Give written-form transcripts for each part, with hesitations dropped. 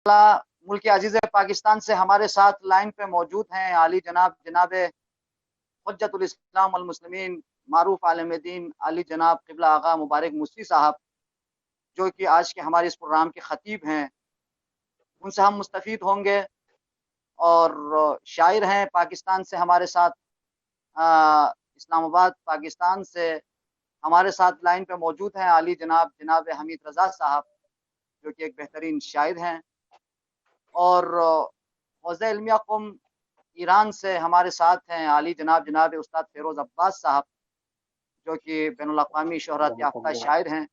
انشاءاللہ ملک عزیز پاکستان سے ہمارے ساتھ لائن پہ موجود ہیں عالی جناب حجت الاسلام والمسلمین معروف عالم دین علی جناب قبلہ آغا مبارک مفتی صاحب، جو کہ آج کے ہمارے اس پروگرام کے خطیب ہیں. ان سے ہم مستفید ہوں گے. اور شاعر ہیں پاکستان سے ہمارے ساتھ، اسلام آباد پاکستان سے ہمارے ساتھ لائن پہ موجود ہیں عالی جناب حمید رضا صاحب، جو کہ ایک بہترین شاعر ہیں. اور حوزہ علمیہ قم ایران سے ہمارے ساتھ ہیں عالی جناب استاد فیروز عباس صاحب، جو کہ بین الاقوامی شہرت یافتہ شاعر ہیں.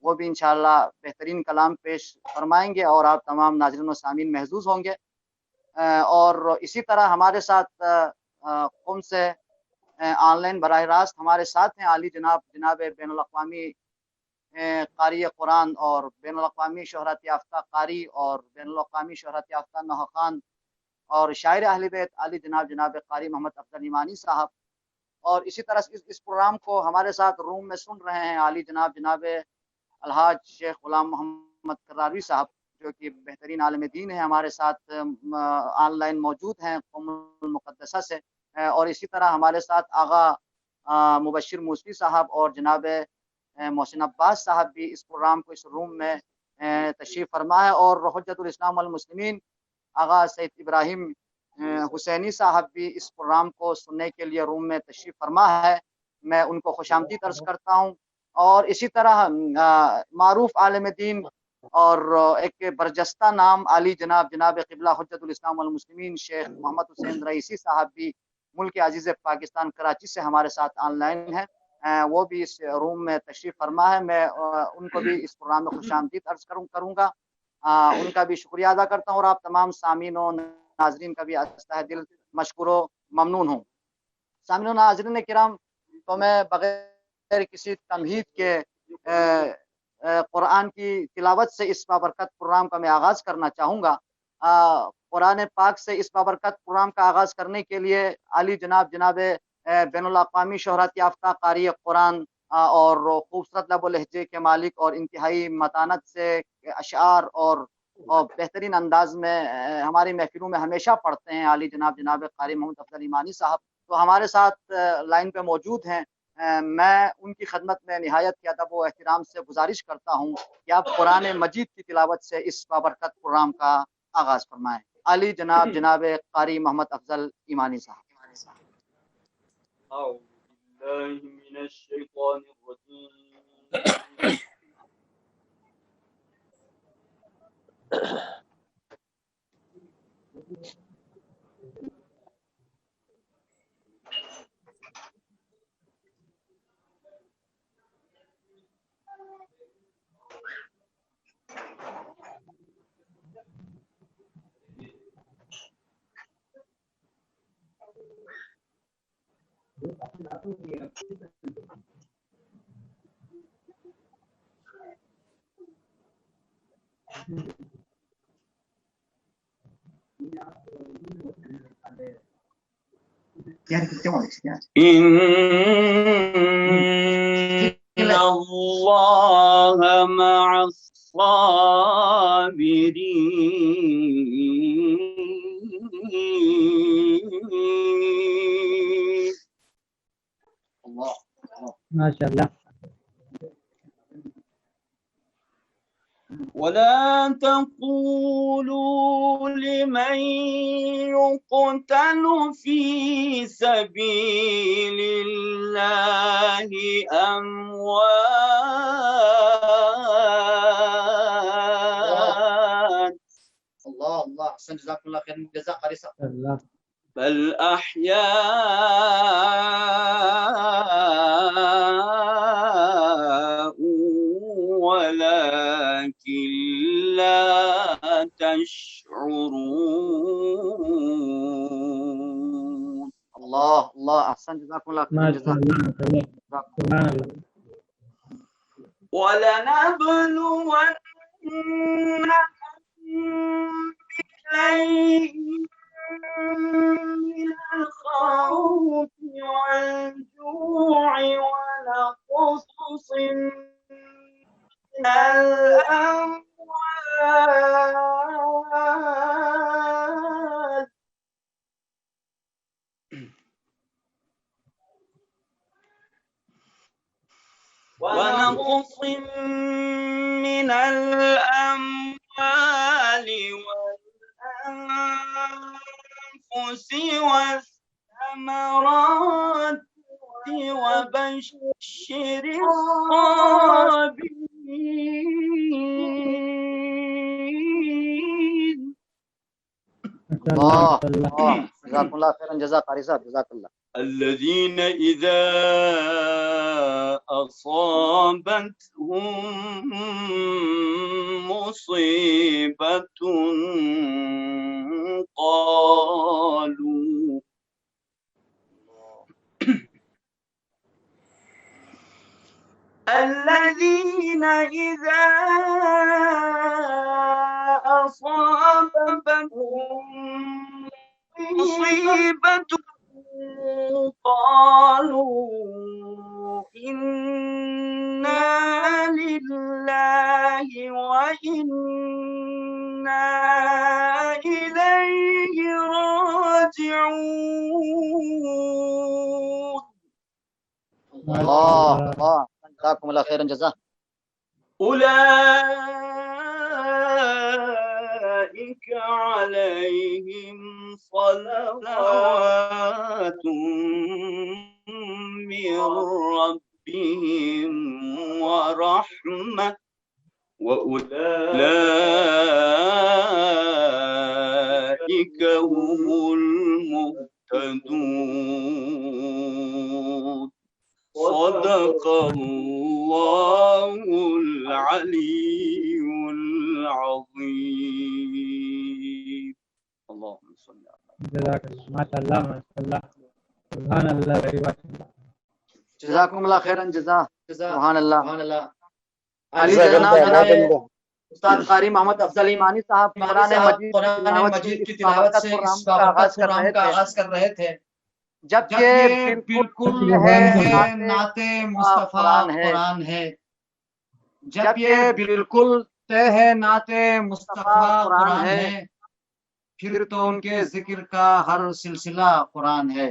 وہ بھی انشاءاللہ بہترین کلام پیش فرمائیں گے اور آپ تمام ناظرین و سامعین محظوظ ہوں گے. اور اسی طرح ہمارے ساتھ قم سے آن لائن براہ راست ہمارے ساتھ ہیں عالی جناب بین الاقوامی قاری قرآن اور بین الاقوامی شہرت یافتہ قاری اور بین الاقوامی شہرت یافتہ نحو خوان اور شاعر اہل بیت علی جناب قاری محمد افضل ایمانی صاحب. اور اسی طرح اس پروگرام کو ہمارے ساتھ روم میں سن رہے ہیں عالی جناب الحاج شیخ غلام محمد کراروی صاحب، جو کہ بہترین عالم دین ہیں، ہمارے ساتھ آن لائن موجود ہیں قم المقدسہ سے. اور اسی طرح ہمارے ساتھ آغا مبشر موسوی صاحب اور جناب محسن عباس صاحب بھی اس پروگرام کو اس روم میں تشریف فرما ہے. اور حجت الاسلام والمسلمین آغا سید ابراہیم حسینی صاحب بھی اس پروگرام کو سننے کے لیے روم میں تشریف فرما ہے. میں ان کو خوش آمدید عرض کرتا ہوں. اور اسی طرح معروف عالم دین اور ایک برجستہ نام علی جناب قبلہ حجت الاسلام والمسلمین شیخ محمد حسین رئیسی صاحب بھی ملک عزیز پاکستان کراچی سے ہمارے ساتھ آن لائن ہیں. وہ بھی اس روم میں تشریف فرما ہے. میں ان کو بھی اس پروگرام میں خوش آمدید عرض کروں گا. ان کا بھی شکریہ ادا کرتا ہوں اور آپ تمام سامعین و ناظرین کا بھی تہ دل مشکور و ممنون ہوں. سامعین و ناظرین کرام، تو میں بغیر کسی تمہید کے قرآن کی تلاوت سے اس بابرکت پروگرام کا میں آغاز کرنا چاہوں گا. قرآن پاک سے اس بابرکت پروگرام کا آغاز کرنے کے لیے علی جناب بین الاقوامی شہرت یافتہ قاری قرآن اور خوبصورت لب و لہجے کے مالک اور انتہائی متانت سے اشعار اور بہترین انداز میں ہماری محفلوں میں ہمیشہ پڑھتے ہیں علی جناب قاری محمد افضل ایمانی صاحب، تو ہمارے ساتھ لائن پہ موجود ہیں. میں ان کی خدمت میں نہایت کی ادب و احترام سے گزارش کرتا ہوں کہ آپ قرآن مجید کی تلاوت سے اس بابرکت پروگرام کا آغاز فرمائیں. علی جناب قاری محمد افضل ایمانی صاحب. أعوذ بالله من الشيطان الرجيم. إن الله مع الصابرين. ما شاء الله. ولا تقولوا لمن يقتل في سبيل الله أموات الله أحسن، جزاكم الله خير الجزاء قارئ صاحب. بل أحياء ولكن لا تشعرون. الله أحسن، جزاكم الله خير الجزاء. ولنبلونكم بشيء من الخوف والجوع ونقص من الأموال والثمرات وبشر الصابرين. اللہ جزاک اللہ خیرا جزا قاری صاحب جزاک اللہ. الذين إذا أصابتهم مصيبة قالوا الذين إذا أصابتهم مصيبة قالوا إنا لله وإنا إليه راجعون. اللہ جزاکم اللہ خیرا جزا. أولئك عليهم صلوات من ربهم ورحمة وأولئك هم المهتدون. صدق الله العلي العظيم. اللهم صل على جزاک اللہ ماشاء اللہ سبحان اللہ ویری مچ. جزاکم اللہ خیرا جزا. سبحان اللہ. علی جناب استاد قاری محمد افضل ایمانی صاحب قرآن مجید کی تلاوت سے اس بابرکت پروگرام کا آغاز کر رہے تھے. جب یہ بالکل ہے نعت مصطفیٰ قرآن ہے. جب یہ بالکل طے ہے نعت مصطفیٰ قرآن ہے. پھر تو ان کے ذکر کا ہر سلسلہ قرآن ہے.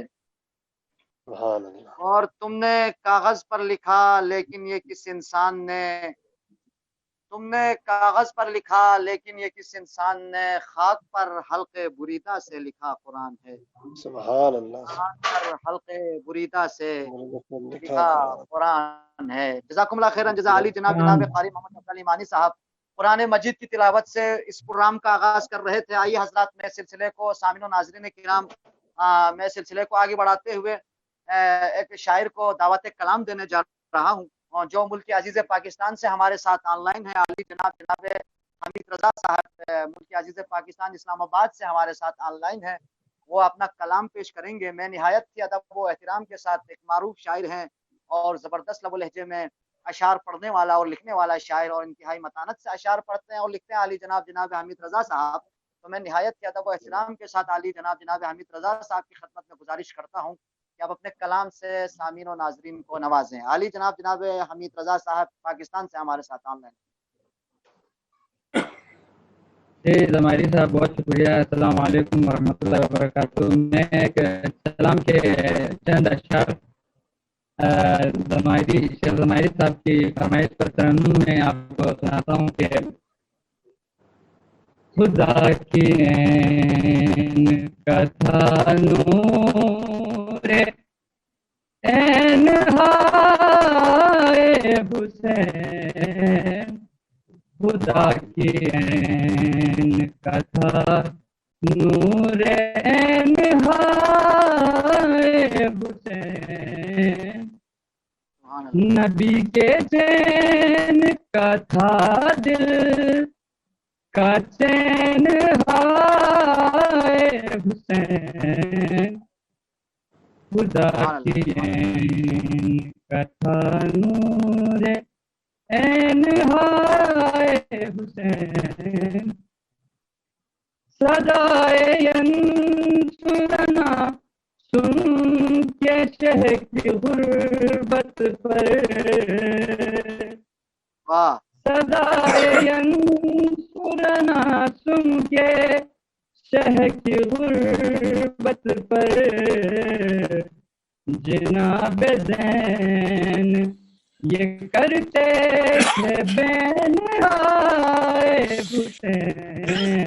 اور تم نے کاغذ پر لکھا لیکن یہ کس انسان نے خاک پر حلق بریدہ سے لکھا قرآن ہے. سبحان اللہ. خاک پر حلق بریدہ سے لکھا قرآن ہے. جزاکم اللہ خیرا جزا. علی جناب قاری محمد افضل ایمانی صاحب قرآن مجید کی تلاوت سے اس پروگرام کا آغاز کر رہے تھے. آئیے حضرات میں سلسلے کو سامعین و ناظرین کرام میں سلسلے کو آگے بڑھاتے ہوئے ایک شاعر کو دعوت کلام دینے جا رہا ہوں جو ملک عزیز پاکستان سے ہمارے ساتھ آن لائن ہے. علی جناب حمید رضا صاحب ملک عزیز پاکستان اسلام آباد سے ہمارے ساتھ آن لائن ہے. وہ اپنا کلام پیش کریں گے. میں نہایت ہی ادب و احترام کے ساتھ ایک معروف شاعر ہیں اور زبردست لب و لہجے میں اشعار پڑھنے والا اور لکھنے والا شاعر اور انتہائی متانت سے اشعار پڑھتے ہیں اور لکھتے ہیں علی جناب حمید رضا صاحب. تو میں نہایت ہی ادب و احترام کے ساتھ علی جناب حمید رضا صاحب کی خدمت میں گزارش کرتا ہوں کہ آپ اپنے کلام سے سامعین و ناظرین کو نوازیں. علی جناب حمید رضا صاحب پاکستان سے ہمارے ساتھ آن لائن. جی زمائری صاحب بہت شکریہ. السلام علیکم ورحمۃ اللہ وبرکاتہ. میں ایک سلام کے چند اشعار زمائری صاحب کی فرمائش پر ترنم میں آپ کو سناتا ہوں کہ خدا کی عین کا تھا نور عین ہائے حسین. خدا کی عین کا تھا نور عین ہائے حسین. نبی کے چین کا تھا دل کا چین ہائے حسین. خدا کی عین کا تھا نور عین ہائے حسین. صدائے ینصرنا سن کے شہ کی غربت پر. صدائے ینصرنا سن کے شہ کی غربت پر. جناب زین یہ کرتے تھے بین آئے حسین.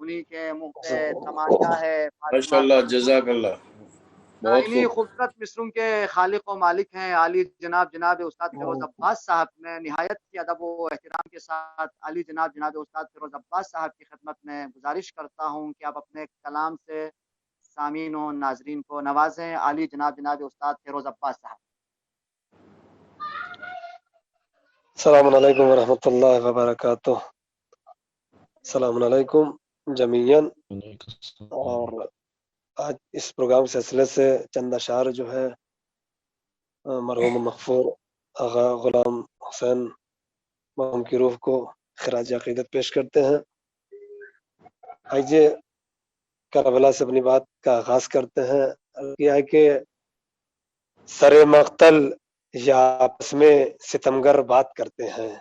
انہی کے منہ پہ تماشا ہے ماشاءاللہ، جزاک اللہ، بہت انہی خوب۔ خوبصورت مصروں کے خالق و مالک ہیں عالی جناب استاد فیروز عباس صاحب. میں نہایت کی ادب و احترام کے ساتھ عالی جناب استاد فیروز عباس صاحب کی خدمت میں گزارش کرتا ہوں کہ آپ اپنے کلام سے سامعین و ناظرین کو نوازیں. عالی جناب استاد فیروز عباس صاحب. السلام علیکم ورحمۃ اللہ وبرکاتہ. السلام علیکم جمیعاً. اور آج اس پروگرام سلسلے سے چند اشعار جو ہے مرحوم مغفور آغا غلام حسین مرحوم کی روح کو خراج عقیدت پیش کرتے ہیں. آئیے کربلا سے اپنی بات کا آغاز کرتے ہیں. یہ ہے کہ سر مقتل یا آپس میں ستمگر بات کرتے ہیں.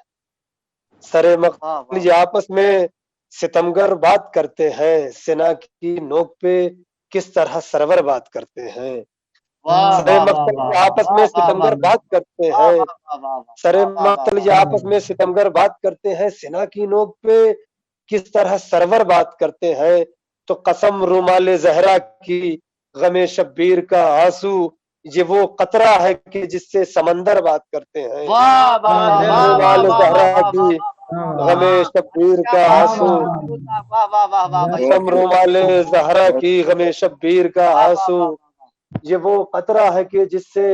سر مقتل یا آپس میں ستمگر بات کرتے ہیں. سنا کی نوک پہ کس طرح سرور بات کرتے ہیں. سر مقتل یا آپس میں ستمگر بات کرتے ہیں. سر مقتل یا آپس میں ستمگر بات کرتے ہیں. سنا کی نوک پہ کس طرح سرور بات کرتے ہیں. تو قسم رومال زہرا کی غم شبیر کا آنسو یہ وہ قطرہ ہے کہ جس سے سمندر بات کرتے ہیں. رومال زہرا کی غم شبیر کا آنسو قسم رومال زہرا کی غم شبیر کا آنسو یہ وہ قطرہ ہے کہ جس سے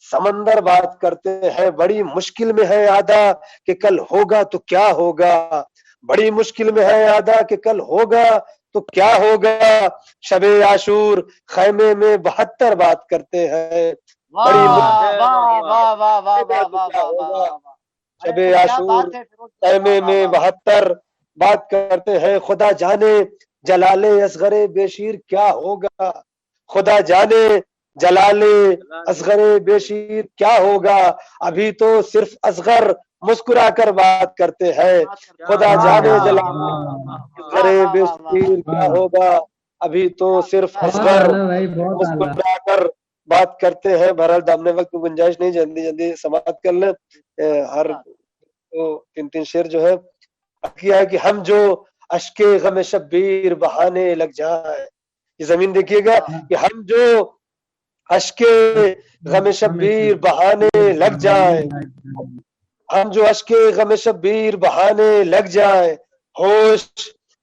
سمندر بات کرتے ہیں. بڑی مشکل میں ہے آدھا کہ کل ہوگا تو کیا ہوگا. بڑی مشکل میں ہے آدھا کہ کل ہوگا تو کیا ہوگا. شب عاشور خیمے میں 72 بات کرتے ہیں. بڑی شب عاشور خیمے میں 72 بات کرتے ہیں. خدا جانے جلال اصغر بے شیر کیا ہوگا. خدا جانے جلال اصغر بے شیر کیا ہوگا. ابھی تو صرف اصغر مسکرا کر بات کرتے ہیں. خدا جانے جلال اصغر بے شیر کیا ہوگا. ابھی تو صرف اصغر مسکرا کر بات کرتے ہیں. بہرحال دامنے وقت کی گنجائش نہیں، جلدی سماعت کر لیں. ہر 3 شعر جو ہے کیا ہے کہ ہم جو اشک غم شبیر بہانے لگ جائیں. یہ زمین دیکھیے گا کہ ہم جو اشک غم شبیر بہانے لگ جائیں. ہم جو اشک غم شبیر بہانے لگ جائیں. ہوش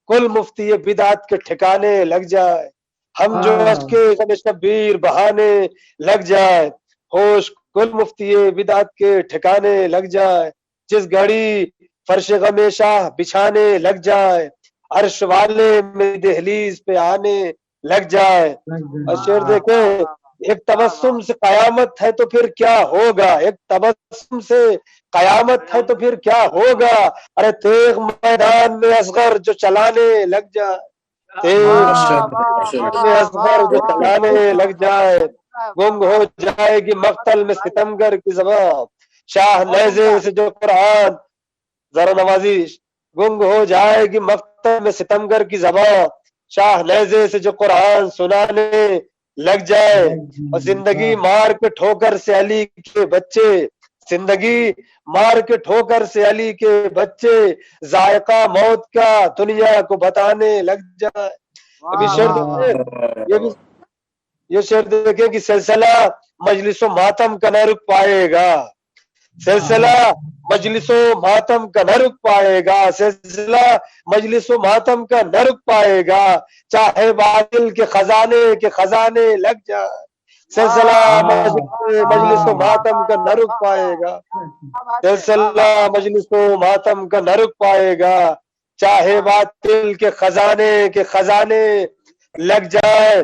کل مفتی بدعت کے ٹھکانے لگ جائے. ہم جو اشک غم شبیر بہانے لگ جائیں. ہوش کل مفتی بدعت کے ٹھکانے لگ جائے. جس گھڑی فرش غم شاہ بچھانے لگ جائے. عرش والے میں دہلیز پہ آنے لگ جائے. اور شعر دیکھیں، ایک تبسم سے قیامت ہے تو پھر کیا ہوگا. ایک تبسم سے قیامت ہے تو پھر کیا ہوگا. ارے تیغ میدان میں اصغر جو چلانے لگ جائے. تیغ میں اصغر جو چلانے لگ جائے. گنگ ہو جائے گی مقتل میں ستمگر کی زبان. شاہ نیزے سے جو قرآن ذرا نوازی. گنگ ہو جائے گی مقتل میں ستمگر کی زبان. شاہ نیزے سے جو قرآن سنانے لگ جائے. اور زندگی مار کے ٹھوکر سے علی کے بچے. زندگی مار کے ٹھوکر سے علی کے بچے. ذائقہ موت کا دنیا کو بتانے لگ جائے. ابھی شعر دیکھیں، یہ شعر دیکھیں کہ سلسلہ مجلس و ماتم کا نہ رک پائے گا. سلسلہ مجلس و ماتم کا نہ رک پائے گا. سلسلہ مجلس و ماتم کا نہ رک پائے گا. چاہے باطل کے خزانے لگ جائے. سلسلہ مجلس و ماتم کا نہ رک پائے گا. سلسلہ مجلس و ماتم کا نہ رک پائے گا. چاہے باطل کے خزانے لگ جائے.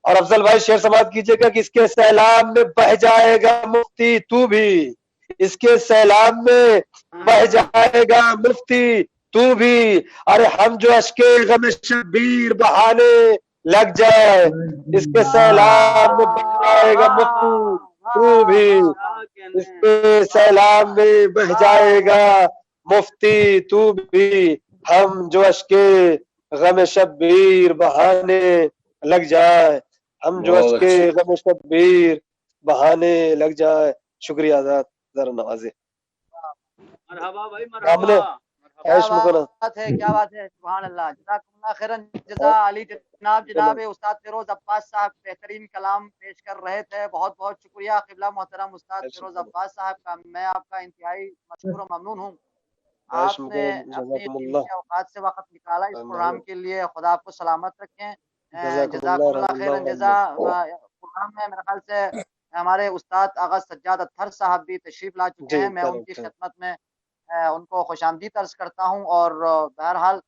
اور افضل بھائی شعر سماعت کیجئے گا کہ اس کے سیلاب میں بہ جائے گا مفتی تو بھی. اس کے سیلاب میں بہ جائے گا مفتی تو بھی. ارے ہم جو اشک غم شبیر بہانے لگ جائے. اس کے سیلاب میں بہ جائے گا مفتی تو بھی. اس کے سیلاب میں بہ جائے گا مفتی تو بھی. ہم جو اشک غم شبیر بہانے لگ جائے. ہم جو اشک غم شبیر بہانے لگ جائے. شکریہ آزاد ذرا نوازے. مرحبا بھائی، مرحبا. عائش مکنا بات ہے، کیا بات ہے، سبحان اللہ، جزاکم اللہ خیرن جزا علی جناب استاد فیروز عباس صاحب بہترین کلام پیش کر رہے تھے، بہت بہت شکریہ قبلہ محترم استاد فیروز عباس صاحب کا، میں آپ کا انتہائی مشکور و ممنون ہوں، عائش آپ نے مکنا اپنی جزاکم اللہ قیمتی اوقات سے وقت نکالا اس پروگرام کے لیے، خدا آپ کو سلامت رکھیں، جزاکم جزاکم اللہ اللہ رحم خیرن اللہ جزا۔ علیہ۔ پروگرام میں میرے خیال سے ہمارے استاد آغا سجاد اطہر صاحب بھی تشریف لا چکے جی ہیں، میں ان کی کریکٹ ہے، خدمت میں ان کو خوش آمدید عرض کرتا ہوں، اور بہرحال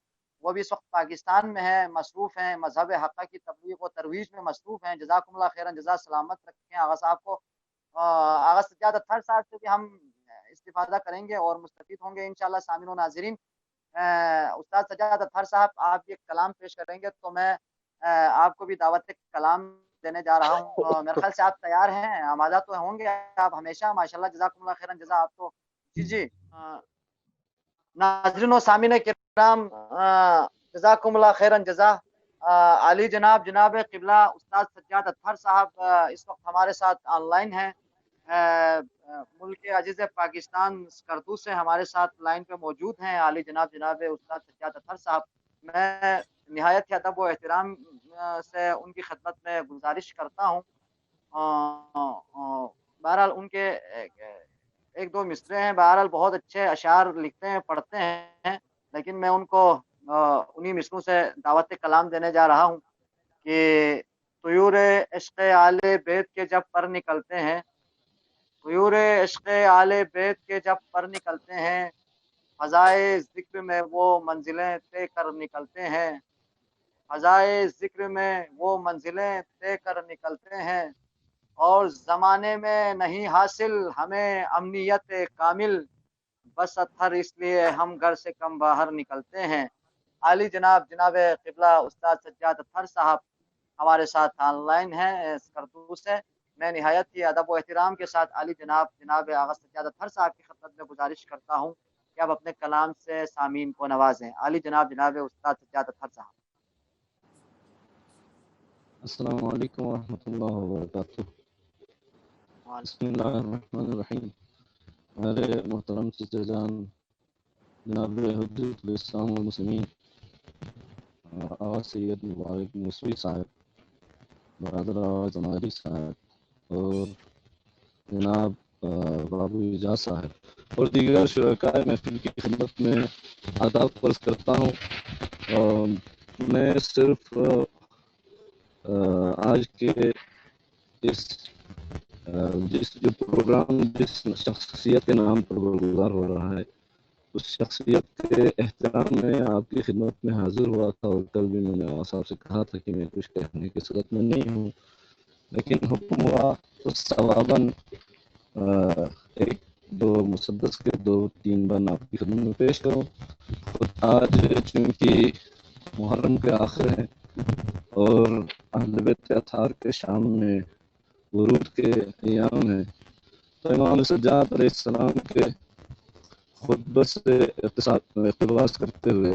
وہ بھی اس وقت پاکستان میں ہیں، مصروف ہیں، مذہب حقہ کی تبلیغ و ترویج میں مصروف ہیں، جزاکم اللہ خیرن جزا، سلامت رکھیں آغا صاحب کو۔ آغا سجاد اطہر صاحب سے بھی ہم استفادہ کریں گے اور مستفید ہوں گے انشاءاللہ سامعین و ناظرین۔ استاد سجاد اطہر صاحب آپ ایک کلام پیش کریں گے تو میں آپ کو بھی دعوت کلام دینے جا رہا ہوں، میرے خیال سے آپ تیار ہیں، آمادہ تو ہوں گے آپ ہمیشہ، ماشاءاللہ جزاکم اللہ خیرن جزا آپ تو۔ جی ناظرین و سامعین کرام، جزاکم اللہ خیرن جزا، علی جناب قبلہ استاد سجاد اطہر صاحب اس وقت ہمارے ساتھ آن لائن ہیں، ملک عزیز پاکستان سکردو سے ہمارے ساتھ لائن پہ موجود ہیں علی جناب استاد سجاد اطہر صاحب۔ میں نہایت ہی ادب و احترام سے ان کی خدمت میں گزارش کرتا ہوں، بہرحال ان کے ایک دو مصرے ہیں، بہرحال بہت اچھے اشعار لکھتے ہیں، پڑھتے ہیں، لیکن میں ان کو انہی مصروں سے دعوت کلام دینے جا رہا ہوں کہ طیور عشق آل بیت کے جب پر نکلتے ہیں، طیور عشق آل بیت کے جب پر نکلتے ہیں، فضائے ذکر میں وہ منزلیں طے کر نکلتے ہیں، فضائے ذکر میں وہ منزلیں طے کر نکلتے ہیں، اور زمانے میں نہیں حاصل ہمیں امنیت کامل، بس اطہر اس لیے ہم گھر سے کم باہر نکلتے ہیں۔ علی جناب قبلہ استاد سجاد اطہر صاحب ہمارے ساتھ آن لائن ہیں سکردو سے، میں نہایت ہی ادب و احترام کے ساتھ علی جناب آغا سجاد اطہر صاحب کی خدمت میں گزارش کرتا ہوں کہ آپ اپنے کلام سے سامعین کو نوازیں۔ علی جناب استاد سجاد اطہر صاحب۔ السلام علیکم ورحمۃ اللہ وبرکاتہ۔ بسم اللہ الرحمن الرحیم۔ میرے محترم چچا جان جناب حجت الاسلام والمسلمین آغا سید مبارک موسوی صاحب، برادر آواز ہماری صاحب، اور جناب بابو اعجاز صاحب اور دیگر شرکائے محفل کی خدمت میں آداب عرض کرتا ہوں۔ میں صرف آج کے جس جو پروگرام جس شخصیت کے نام پر برگزار ہو رہا ہے، اس شخصیت کے احترام میں آپ کی خدمت میں حاضر ہوا تھا، اور کل بھی میں نے آغا صاحب سے کہا تھا کہ میں کچھ کہنے کی صورت میں نہیں ہوں، لیکن حکم ہوا تو ثواباً ایک دو مسدس کے 2-3 بن آپ کی خدمت میں پیش کروں۔ آج چونکہ محرم کے آخر ہیں اور اہل بیت اطہار کے شام میں ورود کے ایام ہیں، تو امام سجاد علیہ السلام کے خطبہ سے اقتباس کرتے ہوئے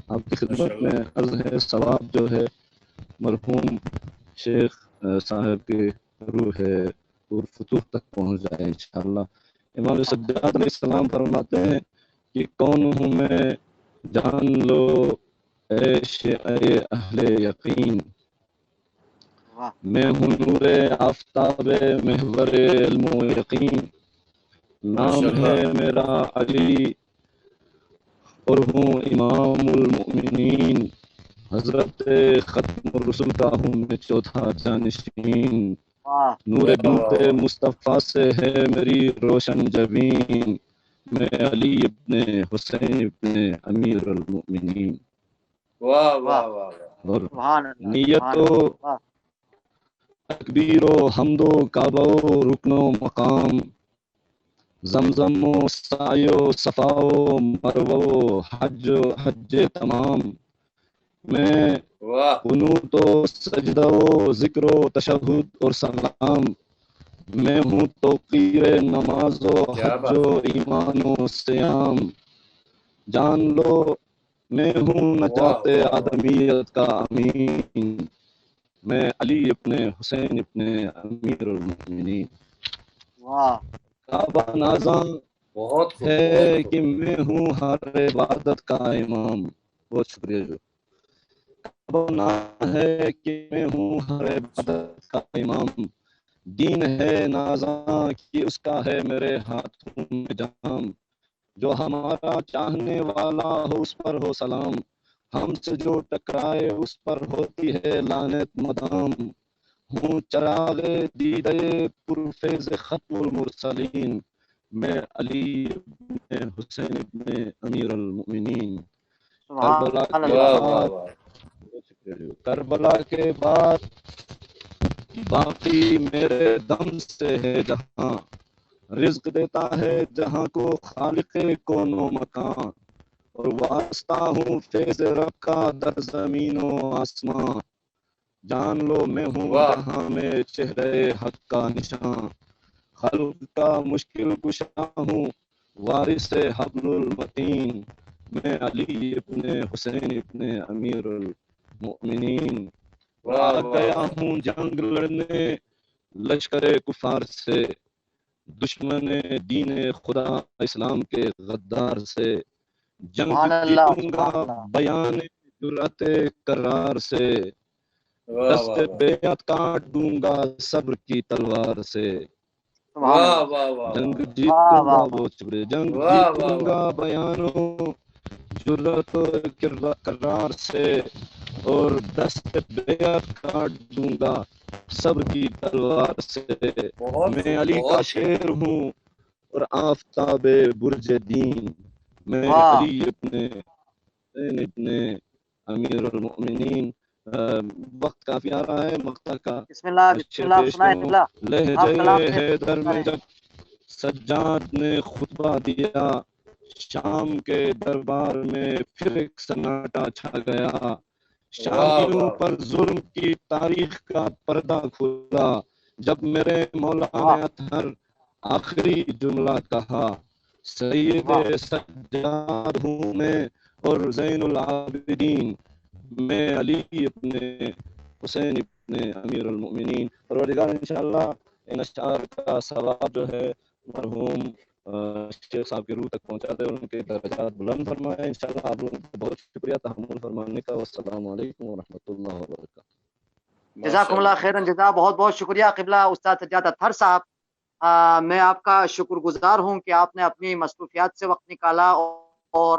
آپ کی خدمت میں عرض ہے، ثواب جو ہے مرحوم شیخ صاحب کی روح ہے اور فتوح تک پہنچ جائے انشاءاللہ۔ امام سجاد علیہ السلام فرماتے ہیں کہ کون ہوں میں جان لو اے اہل یقین، میں ہوں نور آفتاب محور علم و یقین، نام ہے میرا علی اور ہوں امام المؤمنین، حضرت ختم الرسل کا ہوں میں چوتھا جانشین، نور بنت مصطفیٰ سے ہے میری روشن جبین، میں علی ابن حسین ابن امیر المؤمنین۔ واہ واہ واہ اور سبحان اللہ، نیت و تکبیر و حمد و کعبہ و رکن و مقام، زمزم و سعی و صفا و مروہ و حج تمام، میں قنوت و سجدہ و ذکر و تشہد اور سلام، میں ہوں توقیر نماز و حج و ایمان و سیام، جان لو میں ہوں نجات آدمیت کا امین، میں علی ابن حسین ابن امیر المؤمنین۔ کعبہ نازاں بہت خوب، ہے بہت خوب. کہ میں ہوں ہر عبادت کا امام. بہت شکریہ جو بنا ہے کہ میں ہوں ہر عبادت کا امام. دین ہے نازاں کہ اس کا ہے میرے ہاتھوں میں جام. جو ہمارا چاہنے والا ہو اس پر ہو سلام. ہم سے جو ٹکرائے اس پر ہوتی ہے لعنت مدام. ہوں چراغ دیدے پرفیض خط المرسلین. میں علی ابن حسین ابن امیر المؤمنین. کربلا سبحان کے اللہ. واہ واہ بعد واہ. کربلا کے بعد باقی میرے دم سے ہے جہاں. رزق دیتا ہے جہاں کو خالق کون و مکان. اور واسطہ ہوں فیض رب کا در زمین و آسمان. جان لو میں ہوں واہ جہاں میں چہرے حق کا نشان. خلق کا مشکل کشا ہوں وارث حبل المتین. میں علی ابن حسین ابن امیر المؤمنین. اور آ واہ واہ گیا واہ. ہوں جنگ لڑنے لشکر کفار سے. دشمن دین خدا اسلام کے غدار سے. جنگ سبحان اللہ. جیتوں گا سبحان اللہ. بیان جرأت کرار سے. واہ دست واہ واہ. بیعت کاٹ دوں گا صبر کی تلوار سے. سبحان واہ اللہ. واہ واہ جنگ واہ. جیتوں گا واہ واہ. بہت شکریہ. جنگ واہ واہ جیتوں گا واہ. بیانوں جرأت کرار سے. اور دست بیعت کاٹ دوں گا صبر کی تلوار سے. بہت میں خوب، علی کا بہت خوب. شیر ہوں اور آفتاب برج دین. میں واہ. علی ابن امیر المؤمنین. وقت کافی آ رہا ہے مقطع کا بسم اللہ. بسم شعر اللہ. پیش سنائے کروں. قبلہ. آپ لہجہ کلام پیش حیدر میں کریں. جب سجاد نے خطبہ دیا. شام کے دربار میں پھر ایک سناٹا چھا گیا. واہ شامیوں واہ. پر ظلم کی تاریخ کا پردہ کھلا. جب میرے مولا واہ نے اطہر آخری جملہ کہا. سید واہ. سجاد ہوں میں اور زین العابدین. میں علی ابن حسین ابن امیر المؤمنین. پروردگار انشاءاللہ ان اشعار کا ثواب جو ہے مرحوم شیخ صاحب کی روح تک پہنچا دے اور ان کے درجات بلند فرمائے. انشاءاللہ آپ لوگوں کا بہت شکریہ تحمل فرمانے کا. والسلام علیکم ورحمۃ اللہ وبرکاتہ. جزاکم ماشاء اللہ اللہ. خیرن جزا. بہت بہت شکریہ قبلہ استاد سجاد اطہر صاحب. میں آپ کا شکر گزار ہوں کہ آپ نے اپنی مصروفیات سے وقت نکالا اور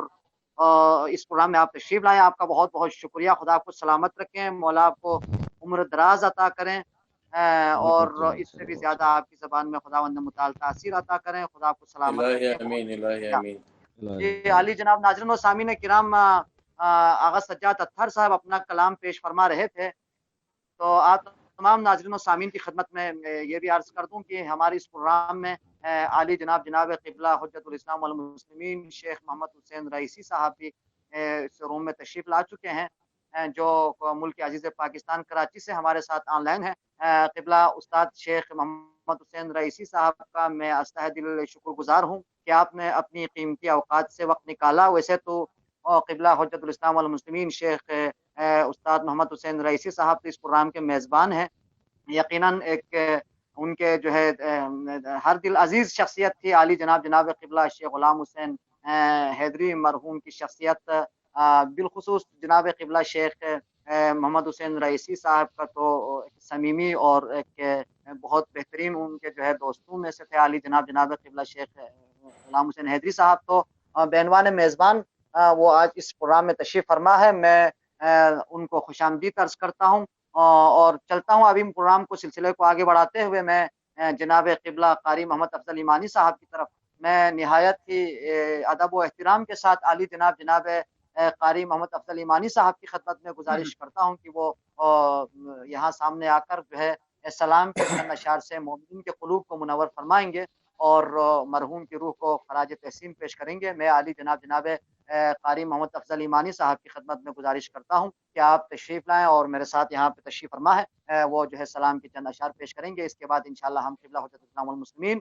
اس پروگرام میں آپ تشریف لائے. آپ کا بہت بہت شکریہ. خدا آپ کو سلامت رکھیں. مولا آپ کو عمر دراز عطا کریں اور اس سے بھی زیادہ آپ کی زبان میں خداوند متعال تاثیر عطا کریں. خدا آپ کو سلامت الہی رکھیں. بہت امین، بہت الہی شکریہ. امین. جی عالی جناب ناظرین و سامعین کرام، آغا سجاد اطہر صاحب اپنا کلام پیش فرما رہے تھے. تو آپ تمام ناظرین و سامعین کی خدمت میں یہ بھی عرض کر دوں کہ ہمارے اس پروگرام میں عالی جناب قبلہ حجت الاسلام والمسلمین شیخ محمد حسین رئیسی صاحب بھی اس روم میں تشریف لا چکے ہیں، جو ملک عزیز پاکستان کراچی سے ہمارے ساتھ آن لائن ہیں. قبلہ استاد شیخ محمد حسین رئیسی صاحب کا میں استہ دل شکر گزار ہوں کہ آپ نے اپنی قیمتی اوقات سے وقت نکالا. ویسے تو قبلہ حجت الاسلام والمسلمین شیخ استاد محمد حسین رئیسی صاحب اس پروگرام کے میزبان ہیں. یقیناً ایک ان کے جو ہے ہر دل عزیز شخصیت تھی عالی جناب قبلہ شیخ غلام حسین حیدری مرحوم کی شخصیت. بالخصوص جناب قبلہ شیخ محمد حسین رئیسی صاحب کا تو صمیمی اور ایک بہت بہترین ان کے جو ہے دوستوں میں سے تھے عالی جناب قبلہ شیخ غلام حسین حیدری صاحب. تو بعنوان میزبان وہ آج اس پروگرام میں تشریف فرما ہے. میں ان کو خوش آمدید عرض کرتا ہوں اور چلتا ہوں. ابھی پروگرام کو سلسلے کو آگے بڑھاتے ہوئے میں جناب قبلہ قاری محمد افضل ایمانی صاحب کی طرف میں نہایت ہی ادب و احترام کے ساتھ عالی جناب قاری محمد افضل ایمانی صاحب کی خدمت میں گزارش کرتا ہوں کہ وہ یہاں سامنے آ کر جو ہے سلام کے چند اشعار سے مومنین کے قلوب کو منور فرمائیں گے اور مرحوم کی روح کو خراج تحسین پیش کریں گے. میں عالی جناب قاری محمد افضل ایمانی صاحب کی خدمت میں گزارش کرتا ہوں کہ آپ تشریف لائیں اور میرے ساتھ یہاں پہ تشریف فرما ہے. وہ جو ہے سلام کے چند اشعار پیش کریں گے. اس کے بعد انشاءاللہ ہم قبلہ حجت الاسلام والمسلمین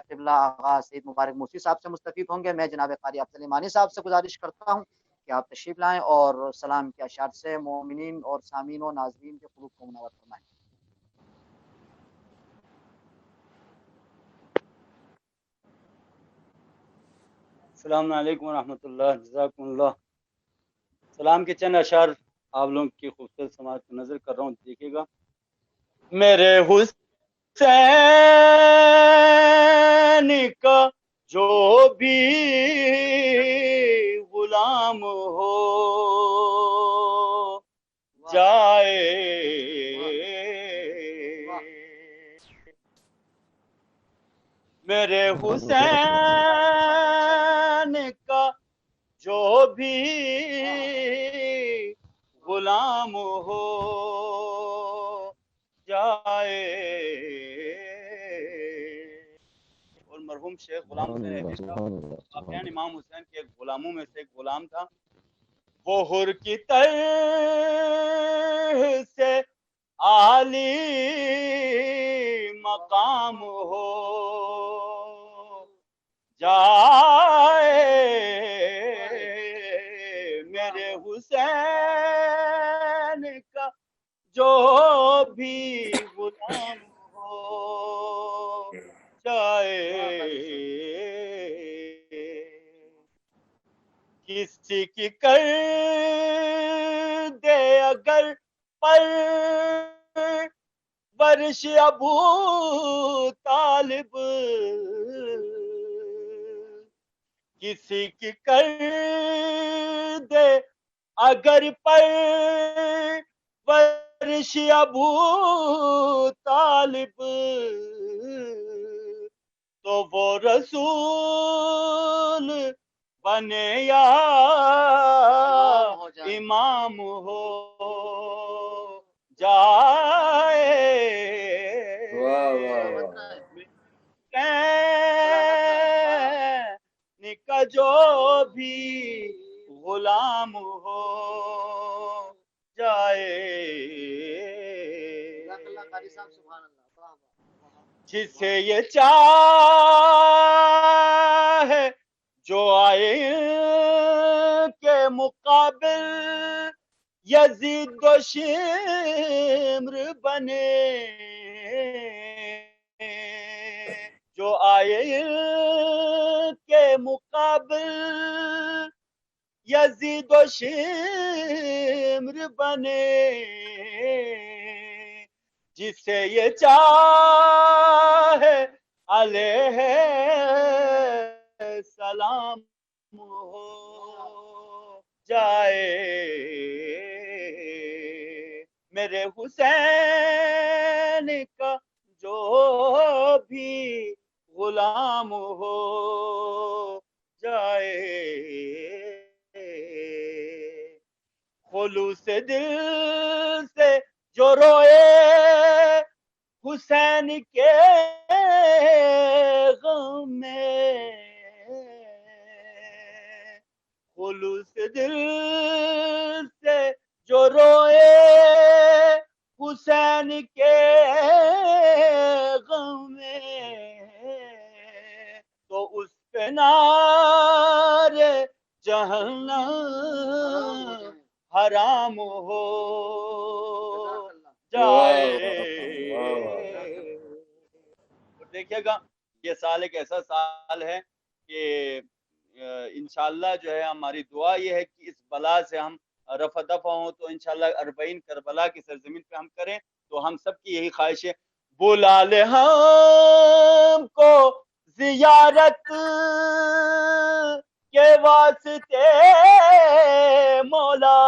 قبلہ آغا سید مبارک موسی صاحب سے مستفید ہوں گے. میں جناب قاری افضل ایمانی صاحب سے گزارش کرتا ہوں کہ آپ تشریف لائیں اور سلام کے اشعار سے مومنین اور سامعین و ناظرین کے قلوب کو منور فرمائیں. السلام علیکم ورحمۃ اللہ، جزاکم اللہ۔ سلام کے چند اشعار آپ لوگوں کی خوبصورت سماعت کو نظر کر رہا ہوں، دیکھیے گا۔ میرے حسین کا جو بھی غلام ہو جائے، میرے حسین کا جو بھی غلام ہو جائے۔ اور مرحوم شیخ غلام حسین عہدی صاحب واقعاً امام حسین کے غلاموں میں سے ایک غلام تھا۔ وہ حر کی طرح سے عالی مقام ہو جائے، میرے حسین کا جو بھی غلام ہو جائے۔ کسی کی کر دے اگر پر ورش ابو طالب، کسی کی کر دے اگر پر ورش ابو طالب، تو وہ رسول بنے یا امام ہو جائے۔ واہ واہ واہ، کا جو بھی غلام ہو جائے، جسے یہ چاہے جو آئے کے مقابل یزید و شمر بنے، جو آئے کے مقابل یزید و شمر بنے، جسے یہ چاہے علیہ السلام ہو جائے، میرے حسین کا جو بھی غلام ہو جائے۔ خلوص دل سے جو روئے حسین کے غم میں، خلوص دل سے جو روئے حسین کے غم میں، تو اس پہ نار جہنم حرام ہو جائے۔ دیکھیے گا یہ سال ایک ایسا سال ہے کہ انشاءاللہ جو ہے ہماری دعا یہ ہے کہ اس بلا سے ہم رفع دفع ہوں، تو انشاءاللہ 40 کربلا کی سرزمین پہ ہم کریں، تو ہم سب کی یہی خواہش ہے۔ بلا لے ہم کو زیارت کے واسطے مولا،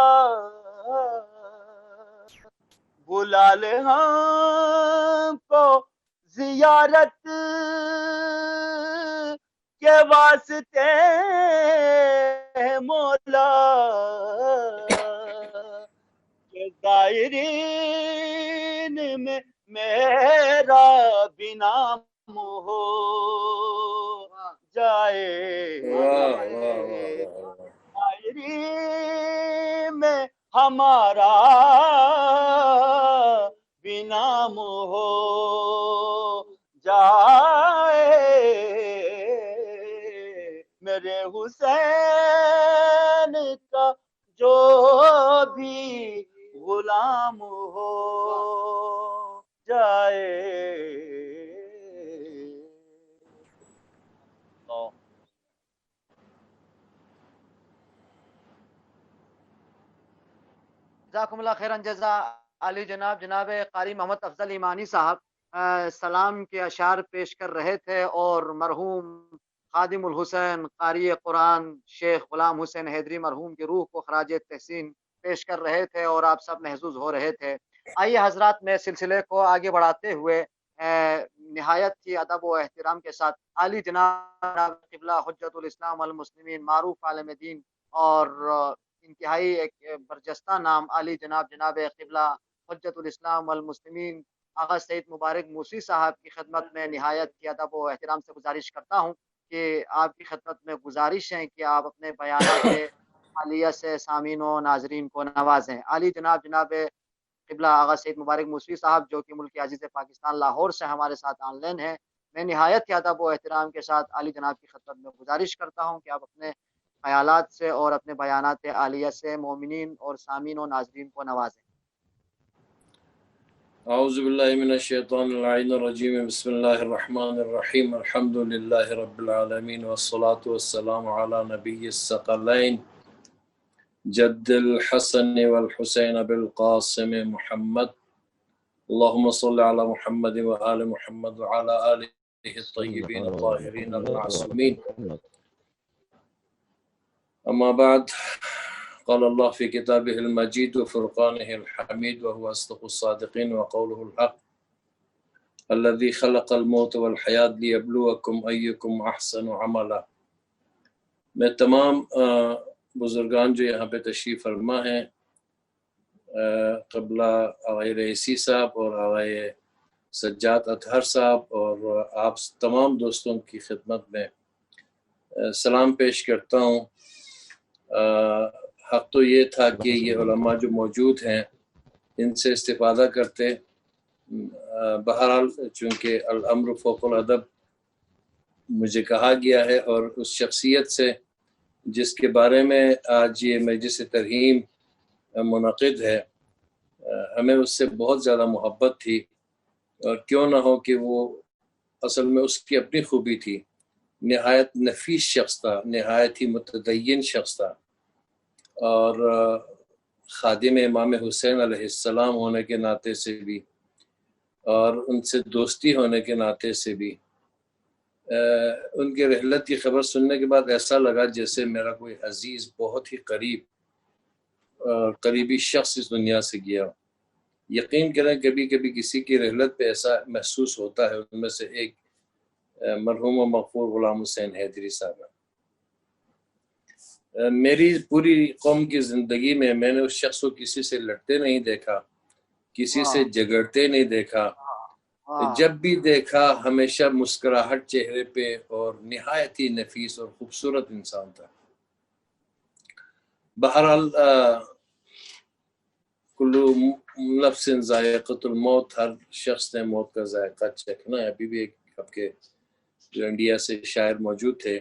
بلا لے ہم کو زیارت کے واسطے مولا، کہ زائرین میں میرا بھی نام ہو جائے، زائرین میں ہمارا بھی نام ہو جائے، میرے حسین کا جو بھی غلام ہو جائے۔ جزاکم اللہ خیرن جزا علی جناب جناب قاری محمد افضل ایمانی صاحب سلام کے اشعار پیش کر رہے تھے اور مرحوم خادم الحسین قاری قرآن شیخ غلام حسین حیدری مرحوم کی روح کو خراج تحسین پیش کر رہے تھے اور آپ سب محظوظ ہو رہے تھے۔ آئیے حضرات میں سلسلے کو آگے بڑھاتے ہوئے نہایت کی ادب و احترام کے ساتھ علی جناب قبلہ حجت الاسلام والمسلمین معروف عالم دین اور انتہائی ایک برجستہ نام علی جناب جناب قبلہ حجت الاسلام والمسلمین آغا سید مبارک موسی صاحب کی خدمت میں نہایت کی ادب و احترام سے گزارش کرتا ہوں کہ آپ کی خدمت میں گزارش ہے کہ آپ اپنے بیانات عالیہ سے سامعین و ناظرین کو نوازیں۔ علی جناب جناب قبلہ آغا سید مبارک موسی صاحب جو کہ ملک عزیز پاکستان لاہور سے ہمارے ساتھ آن لائن ہیں، میں نہایت کی ادب و احترام کے ساتھ علی جناب کی خدمت میں گزارش کرتا ہوں کہ آپ اپنے خیالات سے اور اپنے بیانات عالیہ سے مومنین اور سامعین و ناظرین کو نوازیں۔ اعوذ باللہ من الشیطان اللعین الرجیم، بسم اللہ الرحمن الرحیم، الحمد للہ رب العالمین والصلاة والسلام علی نبی الثقلین جد الحسن والحسین بالقاسم محمد، اللہم صل علی محمد وآل محمد وعلی آلہ الطیبین الطاہرین المعصومین، اما بعد، قال اللہ فی کتابہ المجید وفرقانہ الحمید وهو اصدق الصادقین وقولہ الحق الذی خلق الموت والحیاة لیبلوکم ایکم احسن عملا۔ میں تمام بزرگان جو یہاں پہ تشریف فرما ہیں، قبلہ آغای رئیسی صاحب اور آغای سجاد اطہر صاحب اور آپ تمام دوستوں کی خدمت میں سلام پیش کرتا ہوں۔ حق تو یہ تھا کہ یہ علماء جو موجود ہیں ان سے استفادہ کرتے، بہرحال چونکہ الامر فوق الادب مجھے کہا گیا ہے اور اس شخصیت سے جس کے بارے میں آج یہ مجلس ترحیم منعقد ہے، ہمیں اس سے بہت زیادہ محبت تھی، اور کیوں نہ ہو کہ وہ اصل میں اس کی اپنی خوبی تھی، نہایت نفیس شخص تھا، نہایت ہی متدین شخص تھا، اور خادم امام حسین علیہ السلام ہونے کے ناطے سے بھی اور ان سے دوستی ہونے کے ناطے سے بھی ان کے رحلت کی خبر سننے کے بعد ایسا لگا جیسے میرا کوئی عزیز بہت ہی قریبی شخص اس دنیا سے گیا۔ یقین کریں کبھی کبھی کسی کی رحلت پہ ایسا محسوس ہوتا ہے، ان میں سے ایک مرحوم و مغفور غلام حسین حیدری صاحب۔ میری پوری قوم کی زندگی میں نے اس شخص کو کسی سے لڑتے نہیں دیکھا، کسی سے جھگڑتے نہیں دیکھا، جب بھی دیکھا ہمیشہ مسکراہٹ چہرے پہ اور نہایت ہی نفیس اور خوبصورت انسان تھا۔ بہرحال کل نفس ذائقۃ الموت، ہر شخص نے موت کا ذائقہ چکھنا ہے۔ ابھی بھی ایک آپ کے جو انڈیا سے شاعر موجود تھے،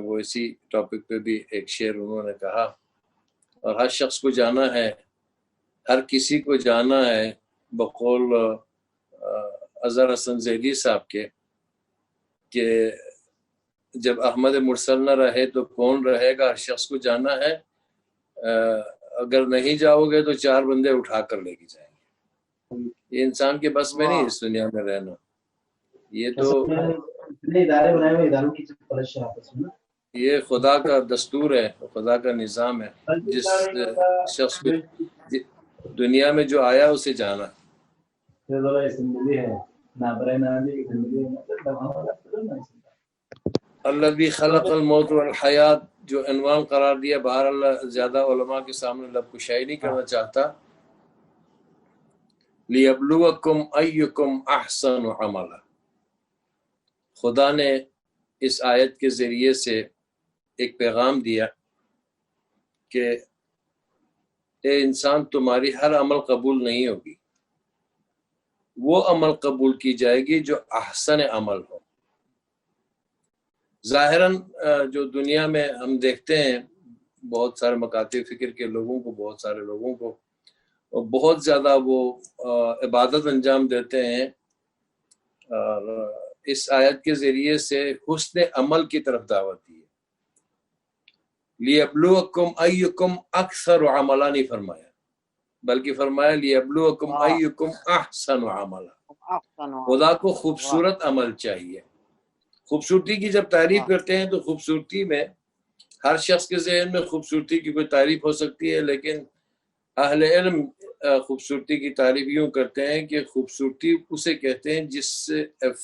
وہ اسی ٹاپک پہ بھی ایک شعر انہوں نے کہا، اور ہر شخص کو جانا ہے، ہر کسی کو جانا ہے، بقول اظہر حسن زیدی صاحب کے کہ جب احمد مرسل نہ رہے تو کون رہے گا، ہر شخص کو جانا ہے، اگر نہیں جاؤ گے تو 4 بندے اٹھا کر لے کے جائیں گے۔ یہ انسان کے بس میں نہیں اس دنیا میں رہنا، یہ تو یہ خدا کا دستور ہے، خدا کا نظام ہے، جس شخص کو دنیا میں جو آیا اسے جانا۔ الذی خلق الموت والحیات جو عنوان قرار دیا، بہرحال زیادہ علماء کے سامنے لب کشائی نہیں کرنا چاہتا۔ لیبلوکم ایکم احسن عملا، خدا نے اس آیت کے ذریعے سے ایک پیغام دیا کہ اے انسان، تمہاری ہر عمل قبول نہیں ہوگی، وہ عمل قبول کی جائے گی جو احسن عمل ہو۔ ظاہراً جو دنیا میں ہم دیکھتے ہیں بہت سارے مکاتب فکر کے لوگوں کو، بہت سارے لوگوں کو بہت زیادہ وہ عبادت انجام دیتے ہیں، اور اس آیت کے ذریعے سے حسن عمل کی طرف دعوت دی ہے۔ لیبلوکم ایکم اکثر عملا نہیں فرمایا، بلکہ فرمایا لیبلوکم ایکم احسن عملا، خدا کو خوبصورت عمل چاہیے۔ خوبصورتی کی جب تعریف کرتے ہیں تو خوبصورتی میں ہر شخص کے ذہن میں خوبصورتی کی کوئی تعریف ہو سکتی ہے، لیکن اہل علم خوبصورتی کی تعریف یوں کرتے ہیں کہ خوبصورتی اسے کہتے ہیں جس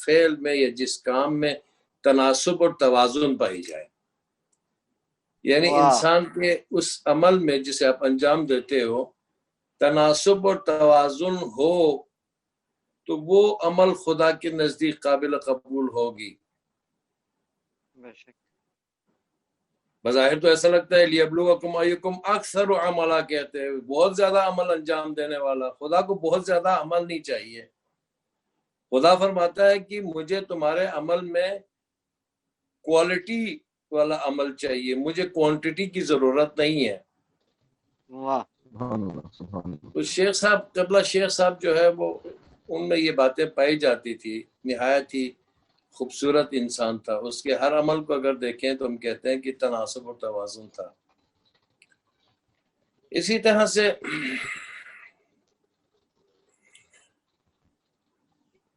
فعل میں یا جس کام میں تناسب اور توازن پائی جائے، یعنی انسان کے اس عمل میں جسے آپ انجام دیتے ہو تناسب اور توازن ہو تو وہ عمل خدا کے نزدیک قابل قبول ہوگی۔ بظاہر تو ایسا لگتا ہے لیبلوکم ایکم اکثر عملا کہتے ہیں، بہت زیادہ عمل انجام دینے والا۔ خدا کو بہت زیادہ عمل نہیں چاہیے، خدا فرماتا ہے کہ مجھے تمہارے عمل میں کوالٹی والا عمل چاہیے، مجھے کوانٹٹی کی ضرورت نہیں ہے۔ تو شیخ صاحب قبلہ شیخ صاحب جو ہے وہ ان میں یہ باتیں پائی جاتی تھی، نہایت ہی خوبصورت انسان تھا، اس کے ہر عمل کو اگر دیکھیں تو ہم کہتے ہیں کہ تناسب اور توازن تھا۔ اسی طرح سے